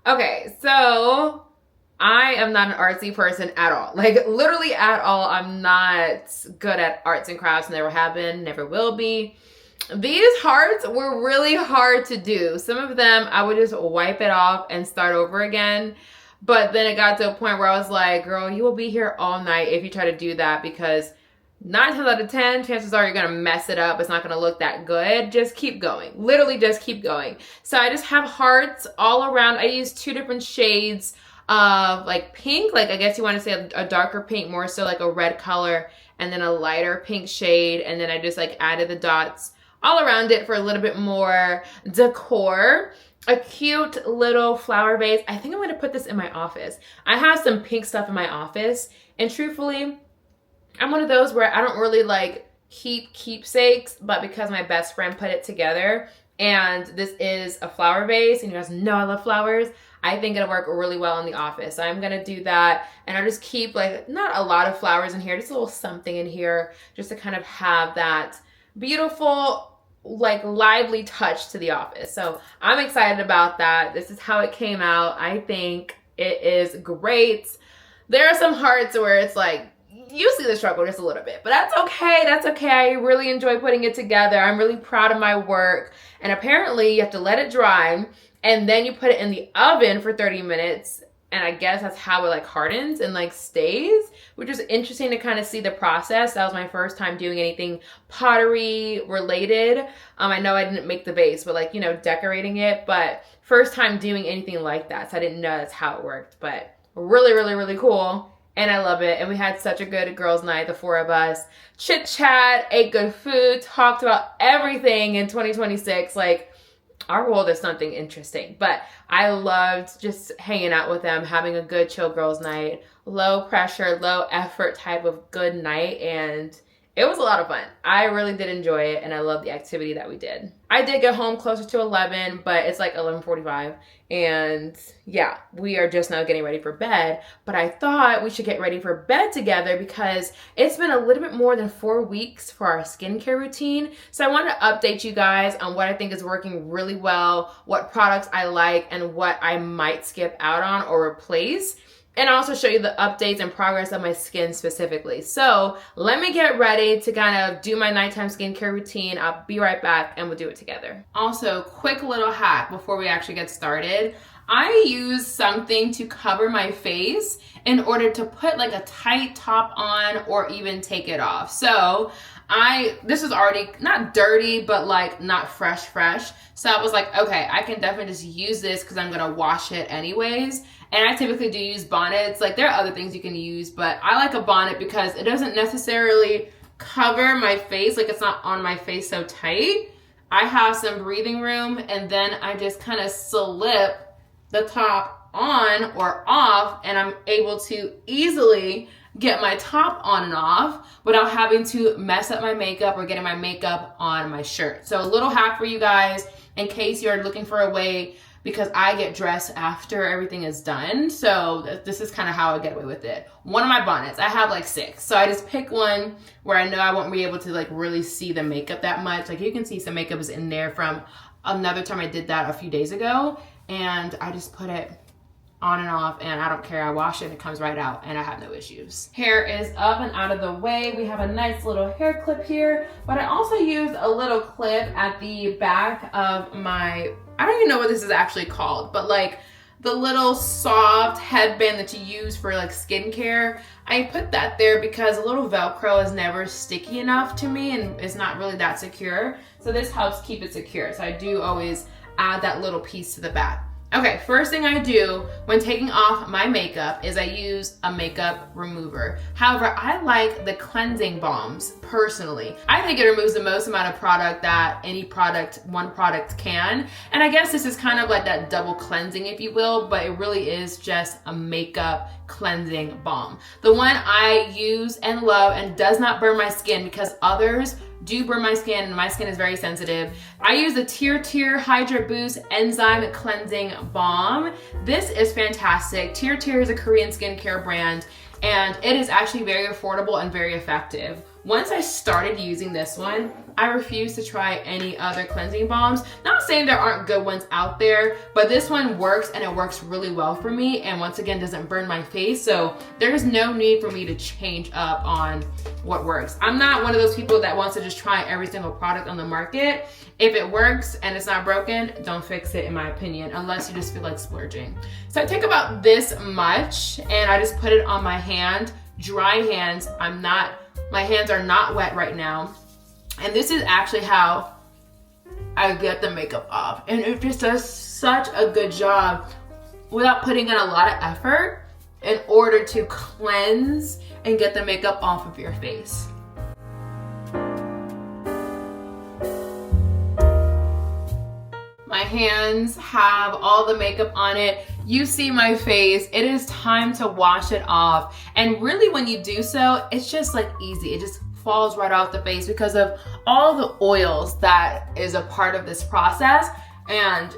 Okay, so I am not an artsy person at all. Like literally at all. I'm not good at arts and crafts. Never have been, never will be. These hearts were really hard to do. Some of them I would just wipe it off and start over again. But then it got to a point where I was like, girl, you will be here all night if you try to do that, because 9 times out of 10, chances are you're going to mess it up. It's not going to look that good. Just keep going. Literally just keep going. So I just have hearts all around. I use 2 different shades of like pink. Like I guess you want to say a darker pink, more so like a red color, and then a lighter pink shade. And then I just like added the dots all around it for a little bit more decor. A cute little flower vase. I think I'm going to put this in my office. I have some pink stuff in my office. And truthfully, I'm one of those where I don't really like keep keepsakes, but because my best friend put it together, and this is a flower vase, and you guys know I love flowers, I think it'll work really well in the office. So I'm going to do that. And I'll just keep like, not a lot of flowers in here, just a little something in here, just to kind of have that beautiful, like lively touch to the office. So I'm excited about that. This is how it came out. I think it is great. There are some hearts where it's like, you see the struggle just a little bit, but that's okay. That's okay. I really enjoy putting it together. I'm really proud of my work. And apparently you have to let it dry, and then you put it in the oven for 30 minutes. And I guess that's how it like hardens and like stays, which is interesting to kind of see the process. That was my first time doing anything pottery related. I know I didn't make the vase, but like, you know, decorating it, but first time doing anything like that. So I didn't know that's how it worked, but really, really, really cool. And I love it. And we had such a good girls' night, the 4 of us. Chit chat, ate good food, talked about everything in 2026. Like, our world is something interesting. But I loved just hanging out with them, having a good chill girls' night. Low pressure, low effort type of good night. And it was a lot of fun. I really did enjoy it, and I love the activity that we did. I did get home closer to 11, but it's like 11:45, and yeah, we are just now getting ready for bed. But I thought we should get ready for bed together because it's been a little bit more than 4 weeks for our skincare routine. So I want to update you guys on what I think is working really well, what products I like, and what I might skip out on or replace. And also show you the updates and progress of my skin specifically. So let me get ready to kind of do my nighttime skincare routine. I'll be right back and we'll do it together. Also, quick little hack before we actually get started. I use something to cover my face in order to put like a tight top on or even take it off. So this is already not dirty, but like not fresh. So I was like, okay, I can definitely just use this because I'm going to wash it anyways. And I typically do use bonnets. Like there are other things you can use, but I like a bonnet because it doesn't necessarily cover my face. Like it's not on my face so tight. I have some breathing room, and then I just kind of slip the top on or off, and I'm able to easily get my top on and off without having to mess up my makeup or getting my makeup on my shirt. So a little hack for you guys in case you're looking for a way, because I get dressed after everything is done. So this is kind of how I get away with it. One of my bonnets, I have like 6. So I just pick one where I know I won't be able to like really see the makeup that much. Like you can see some makeup is in there from another time I did that a few days ago. And I just put it on and off, and I don't care. I wash it, it comes right out, and I have no issues. Hair is up and out of the way. We have a nice little hair clip here, but I also used a little clip at the back of my, I don't even know what this is actually called, but like the little soft headband that you use for like skincare. I put that there because a little Velcro is never sticky enough to me, and it's not really that secure. So this helps keep it secure. So I do always add that little piece to the back. Okay, first thing I do when taking off my makeup is I use a makeup remover. However, I like the cleansing balms personally. I think it removes the most amount of product that one product can. And I guess this is kind of like that double cleansing, if you will, but it really is just a makeup cleansing balm. The one I use and love and does not burn my skin, because others do burn my skin and my skin is very sensitive. I use the Tear Hydra Boost Enzyme Cleansing Balm. This is fantastic. Tear is a Korean skincare brand, and it is actually very affordable and very effective. Once I started using this one, I refuse to try any other cleansing balms. Not saying there aren't good ones out there, but this one works and it works really well for me, and once again doesn't burn my face, so there's no need for me to change up on what works. I'm not one of those people that wants to just try every single product on the market. If it works and it's not broken, don't fix it, in my opinion, unless you just feel like splurging. So I take about this much and I just put it on my hand, dry hands. My hands are not wet right now. And this is actually how I get the makeup off. And it just does such a good job without putting in a lot of effort in order to cleanse and get the makeup off of your face. My hands have all the makeup on it. You see my face. It is time to wash it off. And really when you do so, it's just like easy. It just falls right off the face because of all the oils that is a part of this process, and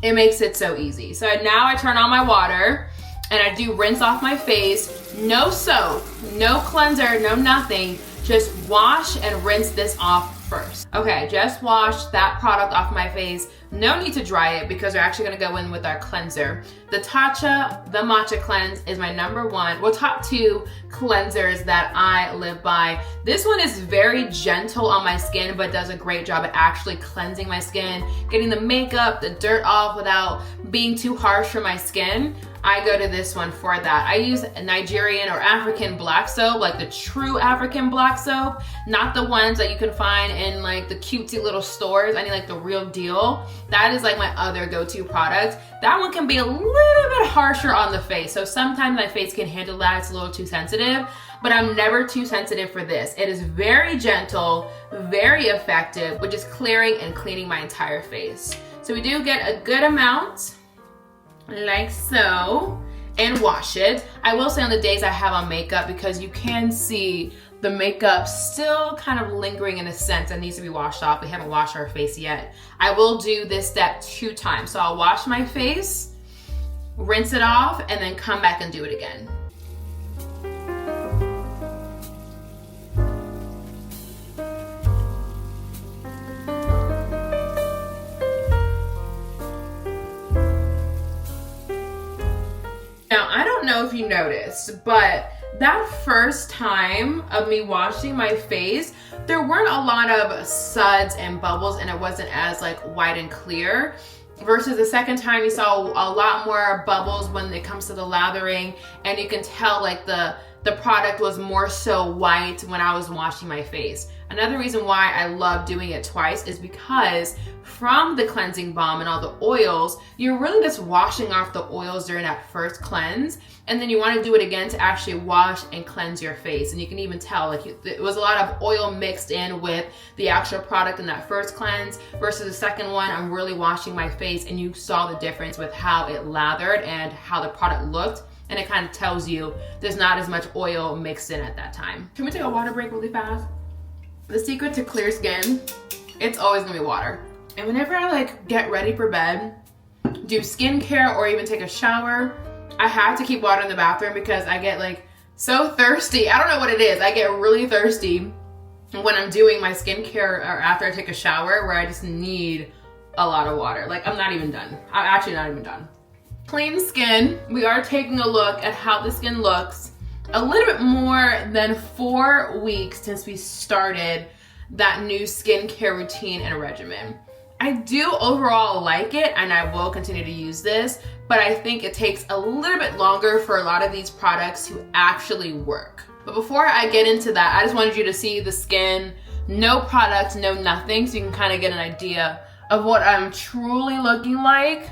it makes it so easy. So now I turn on my water and I do rinse off my face. No soap, no cleanser, no nothing. Just wash and rinse this off first. Okay, just washed that product off my face. No need to dry it because we're actually gonna go in with our cleanser. The Matcha Cleanse is my number one, well, top 2 cleansers that I live by. This one is very gentle on my skin, but does a great job at actually cleansing my skin, getting the makeup, the dirt off without being too harsh for my skin. I go to this one for that. I use a Nigerian or African black soap, like the true African black soap, not the ones that you can find in like the cutesy little stores. I need like the real deal. That is like my other go-to product. That one can be a little bit harsher on the face. So sometimes my face can handle that. It's a little too sensitive, but I'm never too sensitive for this. It is very gentle, very effective, which is clearing and cleaning my entire face. So we do get a good amount, like so, and wash it. I will say on the days I have on makeup, because you can see the makeup still kind of lingering in a sense that needs to be washed off. We haven't washed our face yet. I will do this step 2 times. So I'll wash my face, rinse it off, and then come back and do it again. Now, I don't know if you noticed, but that first time of me washing my face, there weren't a lot of suds and bubbles, and it wasn't as like white and clear. Versus the second time, you saw a lot more bubbles when it comes to the lathering, and you can tell like the product was more so white when I was washing my face. Another reason why I love doing it twice is because from the cleansing balm and all the oils, you're really just washing off the oils during that first cleanse, and then you want to do it again to actually wash and cleanse your face. And you can even tell like it was a lot of oil mixed in with the actual product in that first cleanse versus the second one. I'm really washing my face, and you saw the difference with how it lathered and how the product looked. And it kind of tells you there's not as much oil mixed in at that time. Can we take a water break really fast? The secret to clear skin, it's always gonna be water. And whenever I like get ready for bed, do skincare or even take a shower, I have to keep water in the bathroom because I get like so thirsty. I don't know what it is. I get really thirsty when I'm doing my skincare or after I take a shower, where I just need a lot of water. Like I'm not even done. I'm actually not even done. Clean skin, we are taking a look at how the skin looks a little bit more than 4 weeks since we started that new skincare routine and regimen. I do overall like it, and I will continue to use this, but I think it takes a little bit longer for a lot of these products to actually work. But before I get into that, I just wanted you to see the skin, no product, no nothing, so you can kind of get an idea of what I'm truly looking like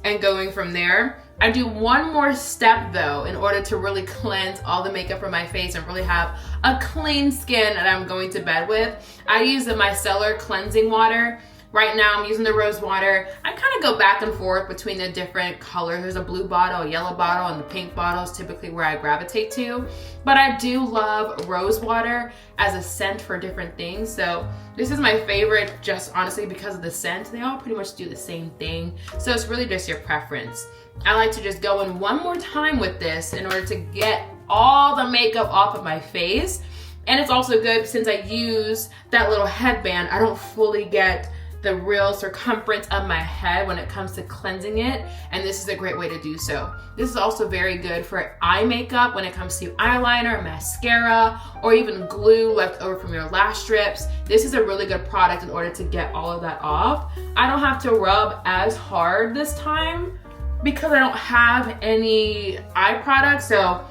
and going from there. I do one more step though in order to really cleanse all the makeup from my face and really have a clean skin that I'm going to bed with. I use the micellar cleansing water. Right now I'm using the rose water. I kind of go back and forth between the different colors. There's a blue bottle, a yellow bottle, and the pink bottle is typically where I gravitate to. But I do love rose water as a scent for different things. So this is my favorite just honestly because of the scent. They all pretty much do the same thing. So it's really just your preference. I like to just go in one more time with this in order to get all the makeup off of my face. And it's also good since I use that little headband, I don't fully get the real circumference of my head when it comes to cleansing it, and this is a great way to do so. This is also very good for eye makeup when it comes to eyeliner, mascara, or even glue left over from your lash strips. This is a really good product in order to get all of that off. I don't have to rub as hard this time because I don't have any eye products, so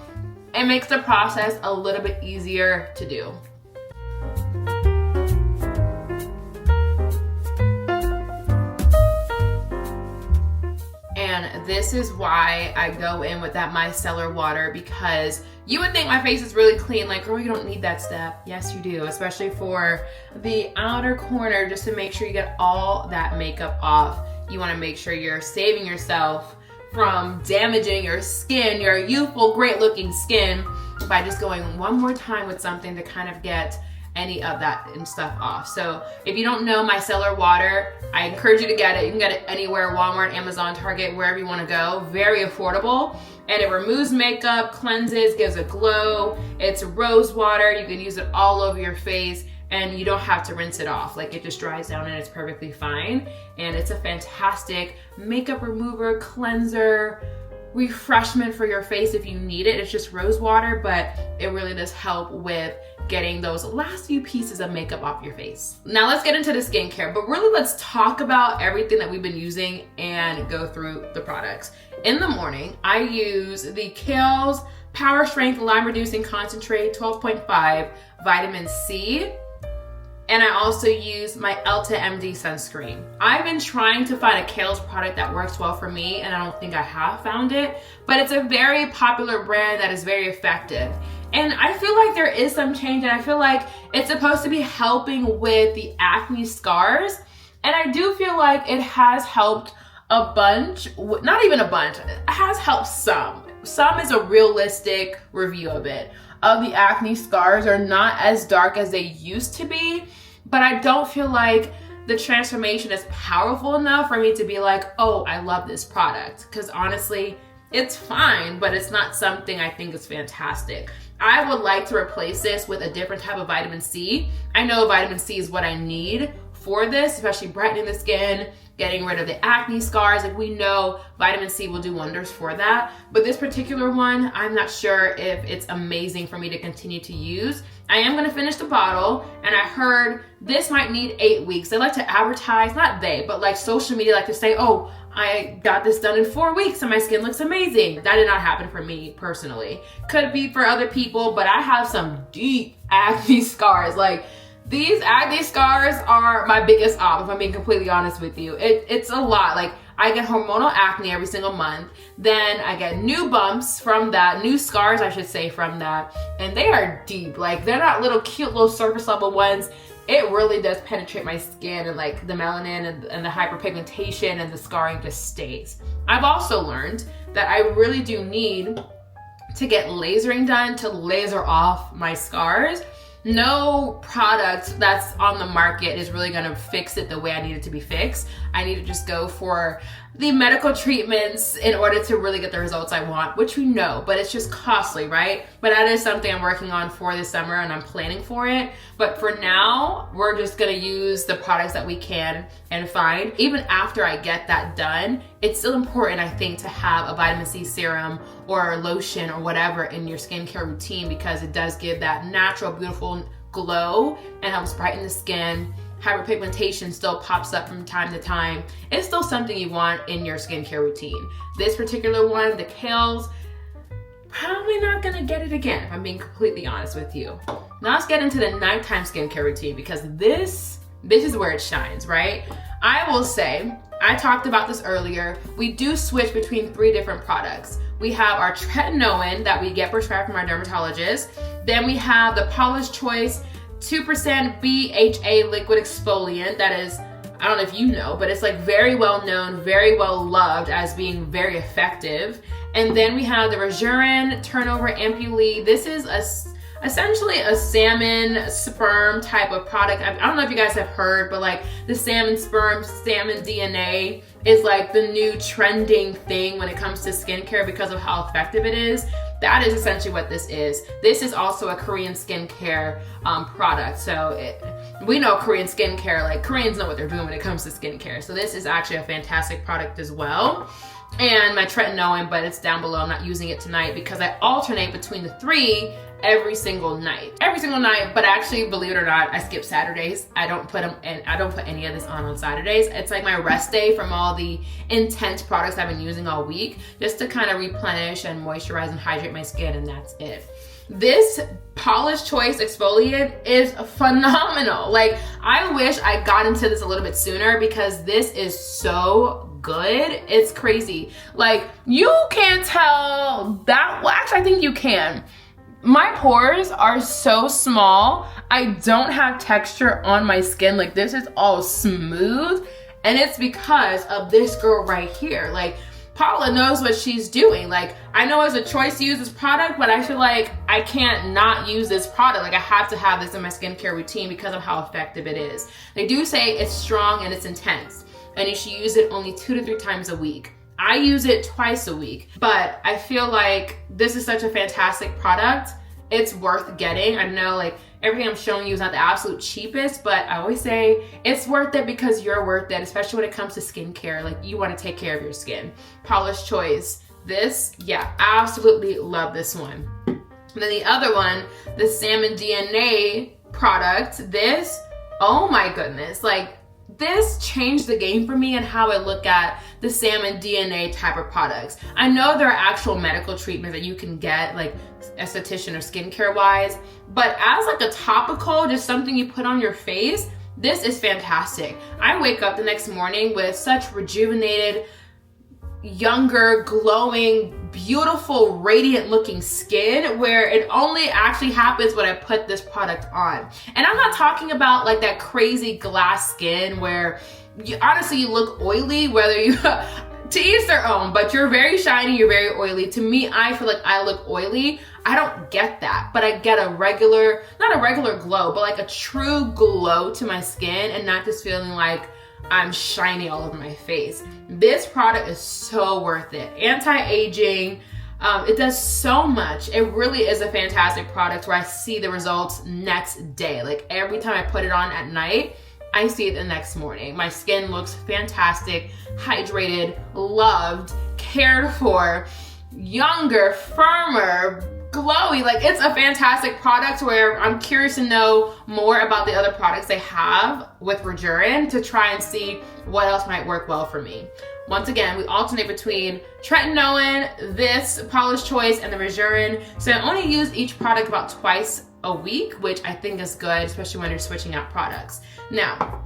it makes the process a little bit easier to do. And this is why I go in with that micellar water, because you would think my face is really clean, like, girl, you don't need that step. Yes, you do, especially for the outer corner, just to make sure you get all that makeup off. You wanna make sure you're saving yourself from damaging your skin, your youthful, great looking skin, by just going one more time with something to kind of get any of that and stuff off. So if you don't know micellar water, I encourage you to get it. You can get it anywhere, Walmart, Amazon, Target, wherever you wanna go. Very affordable. And it removes makeup, cleanses, gives a glow. It's rose water. You can use it all over your face and you don't have to rinse it off. Like, it just dries down and it's perfectly fine. And it's a fantastic makeup remover, cleanser, refreshment for your face if you need it. It's just rose water, but it really does help with getting those last few pieces of makeup off your face. Now let's get into the skincare, but really let's talk about everything that we've been using and go through the products. In the morning, I use the Kiehl's Power Strength Lime Reducing Concentrate 12.5 Vitamin C. And I also use my Elta MD sunscreen. I've been trying to find a Kiehl's product that works well for me, and I don't think I have found it, but it's a very popular brand that is very effective. And I feel like there is some change, and I feel like it's supposed to be helping with the acne scars. And I do feel like it has helped a bunch, not even a bunch, it has helped some. Some is a realistic review of it. Of the acne scars are not as dark as they used to be, but I don't feel like the transformation is powerful enough for me to be like, oh, I love this product. Because honestly, it's fine, but it's not something I think is fantastic. I would like to replace this with a different type of vitamin C. I know vitamin C is what I need for this, especially brightening the skin, getting rid of the acne scars. Like, we know vitamin C will do wonders for that. But this particular one, I'm not sure if it's amazing for me to continue to use. I am gonna finish the bottle, and I heard this might need 8 weeks. They like to advertise, not they, but like social media like to say, oh, I got this done in 4 weeks and my skin looks amazing. That did not happen for me personally. Could be for other people, but I have some deep acne scars. Like, these acne scars are my biggest op, if I'm being completely honest with you. It's a lot. Like, I get hormonal acne every single month. Then I get new bumps from that, new scars, I should say, from that. And they are deep. Like, they're not little cute little surface level ones. It really does penetrate my skin, and like the melanin and the hyperpigmentation and the scarring just stays. I've also learned that I really do need to get lasering done to laser off my scars. No product that's on the market is really gonna fix it the way I need it to be fixed. I need to just go for the medical treatments in order to really get the results I want, which we know, but it's just costly, right? But that is something I'm working on for this summer, and I'm planning for it. But for now, we're just gonna use the products that we can and find. Even after I get that done, it's still important, I think, to have a vitamin C serum or a lotion or whatever in your skincare routine, because it does give that natural, beautiful glow and helps brighten the skin. Hyperpigmentation still pops up from time to time. It's still something you want in your skincare routine. This particular one, the Kiehl's, probably not gonna get it again, if I'm being completely honest with you. Now let's get into the nighttime skincare routine, because this is where it shines, right? I will say, I talked about this earlier, we do switch between 3 different products. We have our tretinoin that we get prescribed from our dermatologist. Then we have the Paula's Choice 2% BHA liquid exfoliant that is, I don't know if you know, but it's like very well known, very well loved as being very effective. And then we have the Bridgerton Turnover Ampule. This is essentially a salmon sperm type of product. I don't know if you guys have heard, but like the salmon sperm, salmon DNA is like the new trending thing when it comes to skincare because of how effective it is. That is essentially what this is. This is also a Korean skincare product. So we know Korean skincare, like Koreans know what they're doing when it comes to skincare. So this is actually a fantastic product as well. And my tretinoin, but it's down below. I'm not using it tonight because I alternate between the 3 every single night. But actually, believe it or not, I skip Saturdays. I don't put any of this on Saturdays. It's like my rest day from all the intense products I've been using all week, just to kind of replenish and moisturize and hydrate my skin, and that's it. This Paula's Choice exfoliant is phenomenal. Like, I wish I got into this a little bit sooner because this is so good. It's crazy. Like, you can't tell that. Well, actually, I think you can. My pores are so small. I don't have texture on my skin. Like, this is all smooth, and it's because of this girl right here. Like, Paula knows what she's doing. Like, I know it's a choice to use this product, but I feel like I can't not use this product. Like, I have to have this in my skincare routine because of how effective it is. They do say it's strong and it's intense, and you should use it only 2 to 3 times a week. I use it twice a week, but I feel like this is such a fantastic product. It's worth getting. I know, like, everything I'm showing you is not the absolute cheapest, but I always say it's worth it because you're worth it, especially when it comes to skincare. Like, you want to take care of your skin. Paula's Choice. This, yeah, absolutely love this one. And then the other one, the Salmon DNA product. This, oh my goodness, like, this changed the game for me and how I look at the Salmon DNA type of products. I know there are actual medical treatments that you can get, like esthetician or skincare wise, but as like a topical, just something you put on your face, this is fantastic. I wake up the next morning with such rejuvenated, younger, glowing, beautiful, radiant looking skin, where it only actually happens when I put this product on. And I'm not talking about like that crazy glass skin where honestly you look oily, whether you to each their own, but you're very shiny, you're very oily. To me, I feel like I look oily. I don't get that, but I get a regular, not a regular glow, but like a true glow to my skin, and not just feeling like I'm shiny all over my face. This product is so worth it. Anti-aging, it does so much. It really is a fantastic product where I see the results next day. Like, every time I put it on at night, I see it the next morning. My skin looks fantastic, hydrated, loved, cared for, younger, firmer, glowy. Like, it's a fantastic product where I'm curious to know more about the other products they have with Bridgerton to try and see what else might work well for me. Once again, we alternate between tretinoin, this Paula's Choice, and the Bridgerton. So I only use each product about twice a week, which I think is good, especially when you're switching out products. Now,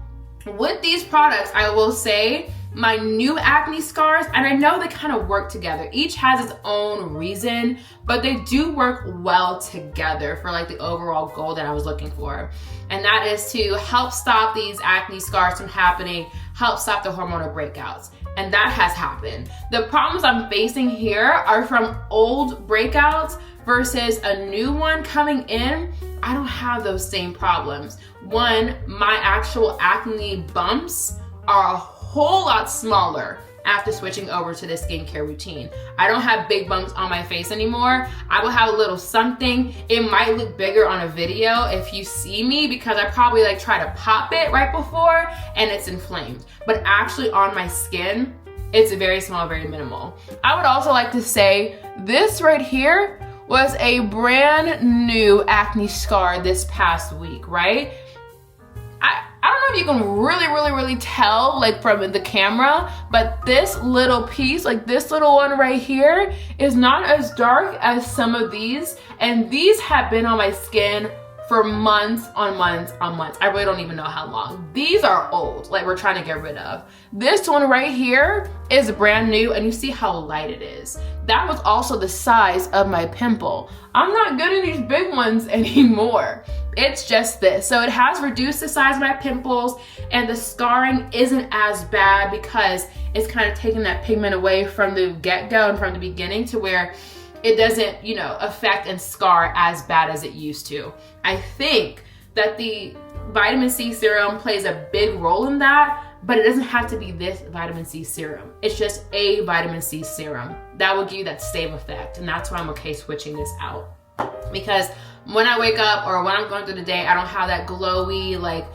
with these products, I will say my new acne scars, and I know they kind of work together. Each has its own reason, but they do work well together for like the overall goal that I was looking for. And that is to help stop these acne scars from happening, help stop the hormonal breakouts. And that has happened. The problems I'm facing here are from old breakouts versus a new one coming in. I don't have those same problems. One, my actual acne bumps are a whole lot smaller after switching over to this skincare routine. I don't have big bumps on my face anymore. I will have a little something. It might look bigger on a video if you see me, because I probably like try to pop it right before and it's inflamed. But actually on my skin, it's very small, very minimal. I would also like to say this right here was a brand new acne scar this past week, right? I don't know if you can really tell like from the camera, but this little piece, like this little one right here, is not as dark as some of these, and these have been on my skin for months on months on months. I really don't even know how long. These are old, like we're trying to get rid of. This one right here is brand new, and you see how light it is. That was also the size of my pimple. I'm not getting these big ones anymore. It's just this. So it has reduced the size of my pimples, and the scarring isn't as bad because it's kind of taking that pigment away from the get-go and from the beginning, to where it doesn't, you know, affect and scar as bad as it used to. I think that the vitamin C serum plays a big role in that. but it doesn't have to be this vitamin C serum. It's just a vitamin C serum. That will give you that same effect. And that's why I'm okay switching this out. Because when I wake up or when I'm going through the day, I don't have that glowy, like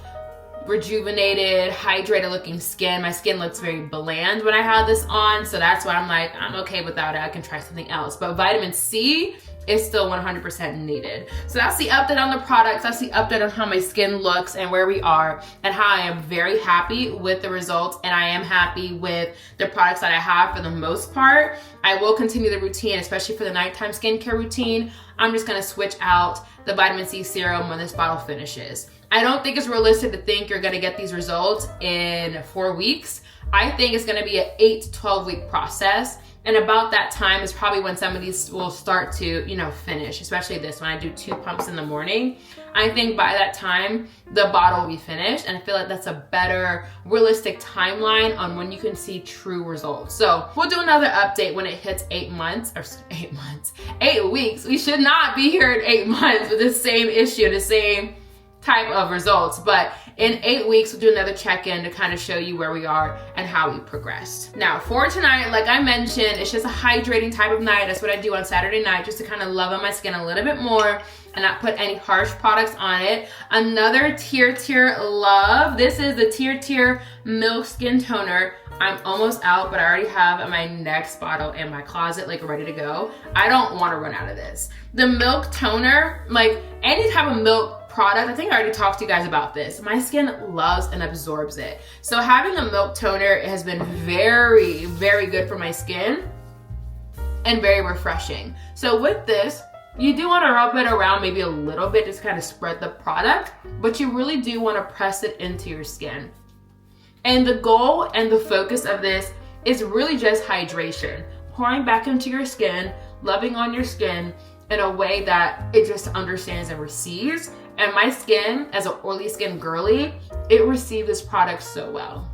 rejuvenated, hydrated looking skin. My skin looks very bland when I have this on. So that's why I'm like, I'm okay without it. I can try something else. But vitamin C is still 100% needed. So that's the update on the products. That's the update on how my skin looks and where we are and how I am very happy with the results, and I am happy with the products that I have for the most part. I will continue the routine, especially for the nighttime skincare routine. I'm just gonna switch out the vitamin C serum when this bottle finishes. I don't think it's realistic to think you're gonna get these results in 4 weeks. I think it's gonna be an 8 to 12 week process. And about that time is probably when some of these will start to, finish, especially this one. I do 2 pumps in the morning. I think by that time, the bottle will be finished. And I feel like that's a better realistic timeline on when you can see true results. So we'll do another update when it hits 8 weeks. We should not be here in 8 months with the same issue, the same type of results. But in 8 weeks, we'll do another check-in to kind of show you where we are and how we progressed. Now, for tonight, like I mentioned, it's just a hydrating type of night. That's what I do on Saturday night, just to kind of love on my skin a little bit more and not put any harsh products on it. Another Tier love. This is the Tier Milk Skin Toner. I'm almost out, but I already have my next bottle in my closet, like ready to go. I don't want to run out of this. The Milk Toner, like any type of milk product, I think I already talked to you guys about this. My skin loves and absorbs it. So having a milk toner has been very, very good for my skin and very refreshing. So with this, you do want to rub it around maybe a little bit, just kind of spread the product, but you really do want to press it into your skin. And the goal and the focus of this is really just hydration, pouring back into your skin, loving on your skin in a way that it just understands and receives. And my skin, as an oily skin girly, it received this product so well.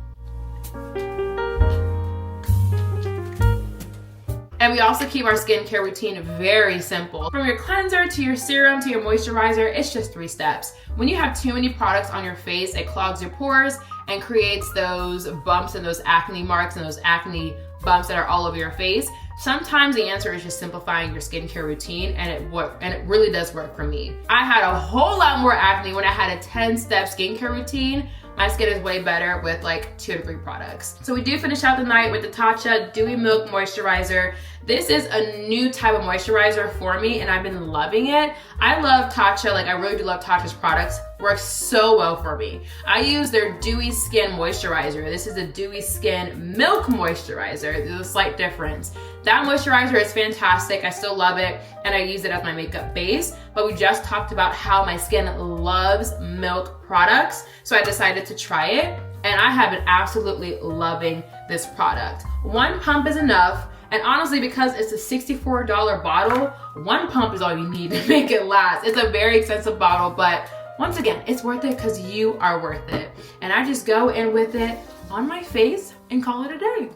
And we also keep our skincare routine very simple. From your cleanser to your serum to your moisturizer, it's just 3 steps. When you have too many products on your face, it clogs your pores and creates those bumps and those acne marks and those acne bumps that are all over your face. Sometimes the answer is just simplifying your skincare routine, and it really does work for me. I had a whole lot more acne when I had a 10-step skincare routine. My skin is way better with like 2 to 3 products. So we do finish out the night with the Tatcha Dewy Milk Moisturizer. This is a new type of moisturizer for me, and I've been loving it. I love Tatcha, like I really do love Tatcha's products. Works so well for me. I use their Dewy Skin Moisturizer. This is a Dewy Skin Milk Moisturizer. There's a slight difference. That moisturizer is fantastic. I still love it, and I use it as my makeup base. But we just talked about how my skin loves milk products, so I decided to try it, and I have been absolutely loving this product. 1 pump is enough. And honestly, because it's a $64 bottle, 1 pump is all you need to make it last. It's a very expensive bottle, but once again, it's worth it because you are worth it. And I just go in with it on my face and call it a day.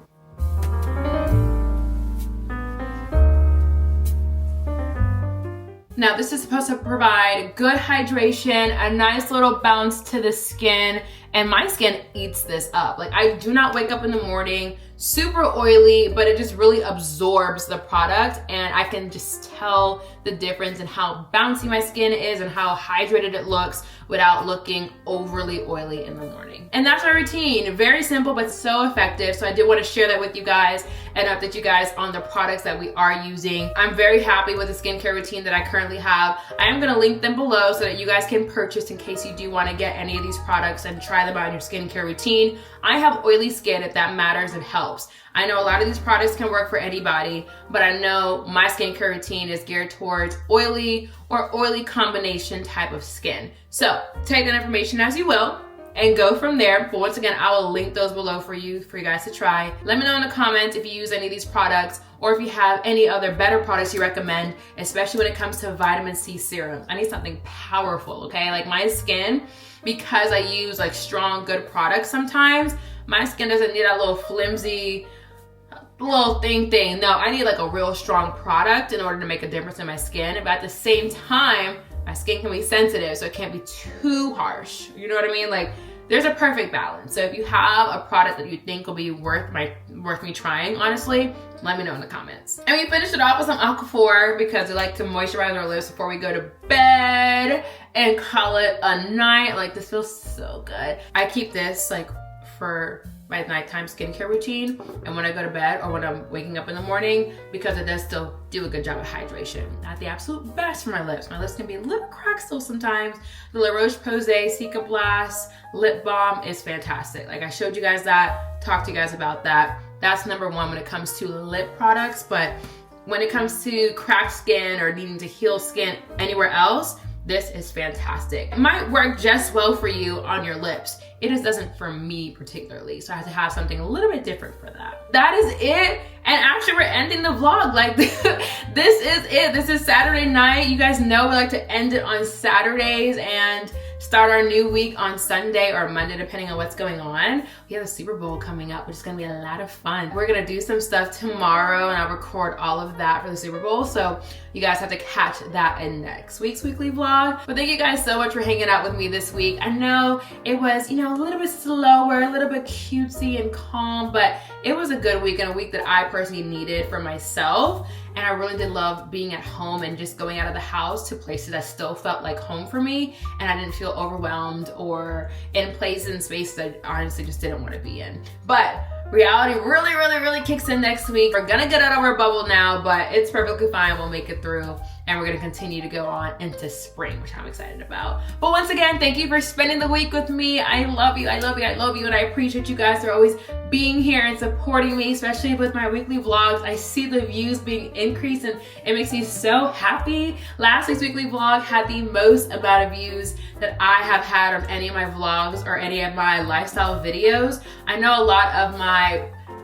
Now, this is supposed to provide good hydration, a nice little bounce to the skin, and my skin eats this up. Like, I do not wake up in the morning super oily, but it just really absorbs the product, and I can just tell the difference in how bouncy my skin is and how hydrated it looks without looking overly oily in the morning. And that's our routine. Very simple, but so effective. So I did want to share that with you guys and update you guys on the products that we are using. I'm very happy with the skincare routine that I currently have. I am going to link them below so that you guys can purchase in case you do want to get any of these products and try them out in your skincare routine. I have oily skin. If that matters, it helps. I know a lot of these products can work for anybody, but I know my skincare routine is geared towards oily or oily combination type of skin. So take that information as you will and go from there. But once again, I will link those below for you guys to try. Let me know in the comments if you use any of these products or if you have any other better products you recommend, especially when it comes to vitamin C serums. I need something powerful, okay? Like my skin, because I use like strong, good products sometimes, my skin doesn't need that little flimsy, little thing. No, I need like a real strong product in order to make a difference in my skin. But at the same time, my skin can be sensitive, so it can't be too harsh. You know what I mean? Like there's a perfect balance. So if you have a product that you think will be worth me trying, honestly, let me know in the comments. And we finished it off with some Aquaphor because we like to moisturize our lips before we go to bed and call it a night. Like, this feels so good. I keep this like for my nighttime skincare routine and when I go to bed or when I'm waking up in the morning, because it does still do a good job of hydration. Not the absolute best for my lips. My lips can be a little cracked still sometimes. The La Roche-Posay Cica Blast lip balm is fantastic. Like, I showed you guys that, talked to you guys about that. That's number one when it comes to lip products, but when it comes to cracked skin or needing to heal skin anywhere else, this is fantastic. It might work just well for you on your lips. It just doesn't for me particularly. So I have to have something a little bit different for that. That is it. And actually we're ending the vlog. Like, this is it. This is Saturday night. You guys know we like to end it on Saturdays and start our new week on Sunday or Monday, depending on what's going on. We have the Super Bowl coming up, which is gonna be a lot of fun. We're gonna do some stuff tomorrow and I'll record all of that for the Super Bowl. So you guys have to catch that in next week's weekly vlog. But thank you guys so much for hanging out with me this week. I know it was, you know, a little bit slower, a little bit cutesy and calm, but it was a good week and a week that I personally needed for myself. And I really did love being at home and just going out of the house to places that still felt like home for me. And I didn't feel overwhelmed or in places and spaces that I honestly just didn't want to be in. But reality really kicks in next week. We're gonna get out of our bubble now, but it's perfectly fine. We'll make it through. And we're gonna continue to go on into spring, which I'm excited about. But once again, thank you for spending the week with me. I love you, I love you, I love you. And I appreciate you guys for always being here and supporting me, especially with my weekly vlogs. I see the views being increased and it makes me so happy. Last week's weekly vlog had the most amount of views that I have had on any of my vlogs or any of my lifestyle videos. I know a lot of my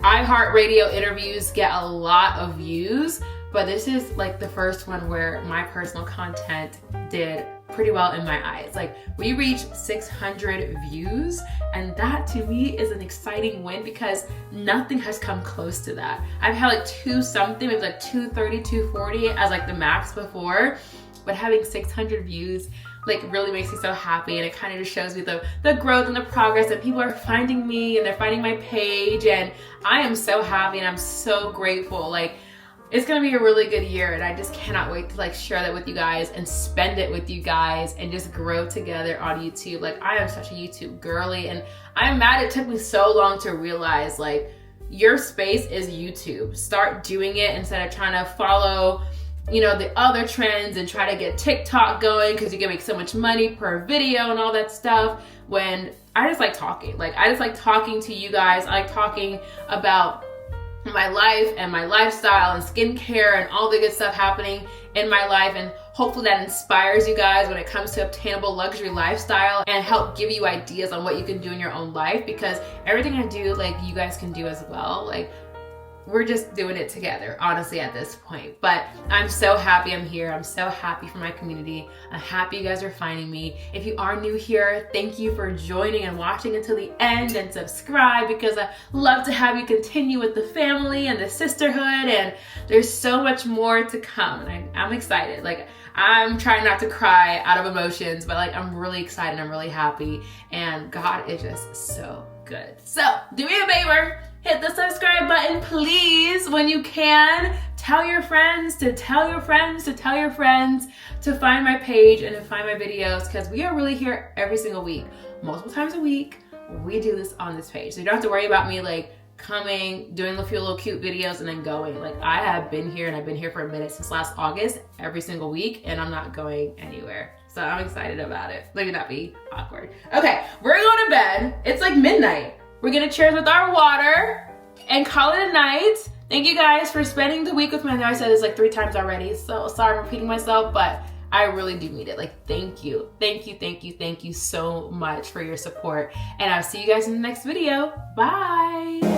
iHeartRadio interviews get a lot of views, but this is like the first one where my personal content did pretty well in my eyes. Like, we reached 600 views, and that to me is an exciting win because nothing has come close to that. I've had like 2-something, maybe like 230, 240 as like the max before, but having 600 views like really makes me so happy, and it kind of just shows me the growth and the progress, and people are finding me and they're finding my page, and I am so happy and I'm so grateful. Like, it's gonna be a really good year, and I just cannot wait to like share that with you guys and spend it with you guys and just grow together on YouTube. Like, I am such a YouTube girly, and I'm mad it took me so long to realize like your space is YouTube. Start doing it instead of trying to follow, you know, the other trends and try to get TikTok going because you can make so much money per video and all that stuff. When I just like talking. Like, I just like talking to you guys. I like talking about my life and my lifestyle and skincare and all the good stuff happening in my life, and hopefully that inspires you guys when it comes to obtainable luxury lifestyle and help give you ideas on what you can do in your own life, because everything I do, like, you guys can do as well. Like, we're just doing it together, honestly, at this point. But I'm so happy I'm here. I'm so happy for my community. I'm happy you guys are finding me. If you are new here, thank you for joining and watching until the end, and subscribe, because I love to have you continue with the family and the sisterhood, and there's so much more to come. And I'm excited. Like, I'm trying not to cry out of emotions, but like, I'm really excited. I'm really happy, and God is just so good. So do me a favor. Hit the subscribe button, please, when you can. Tell your friends to tell your friends to tell your friends to find my page and to find my videos, because we are really here every single week. Multiple times a week, we do this on this page. So you don't have to worry about me like coming, doing a few little cute videos and then going. Like, I have been here, and I've been here for a minute since last August, every single week, and I'm not going anywhere. So I'm excited about it. Let me not be awkward. Okay, we're going to bed. It's like midnight. We're gonna cheers with our water and call it a night. Thank you guys for spending the week with me. I know I said this like 3 times already, so sorry I'm repeating myself, but I really do mean it. Like, thank you. Thank you, thank you, thank you so much for your support. And I'll see you guys in the next video. Bye.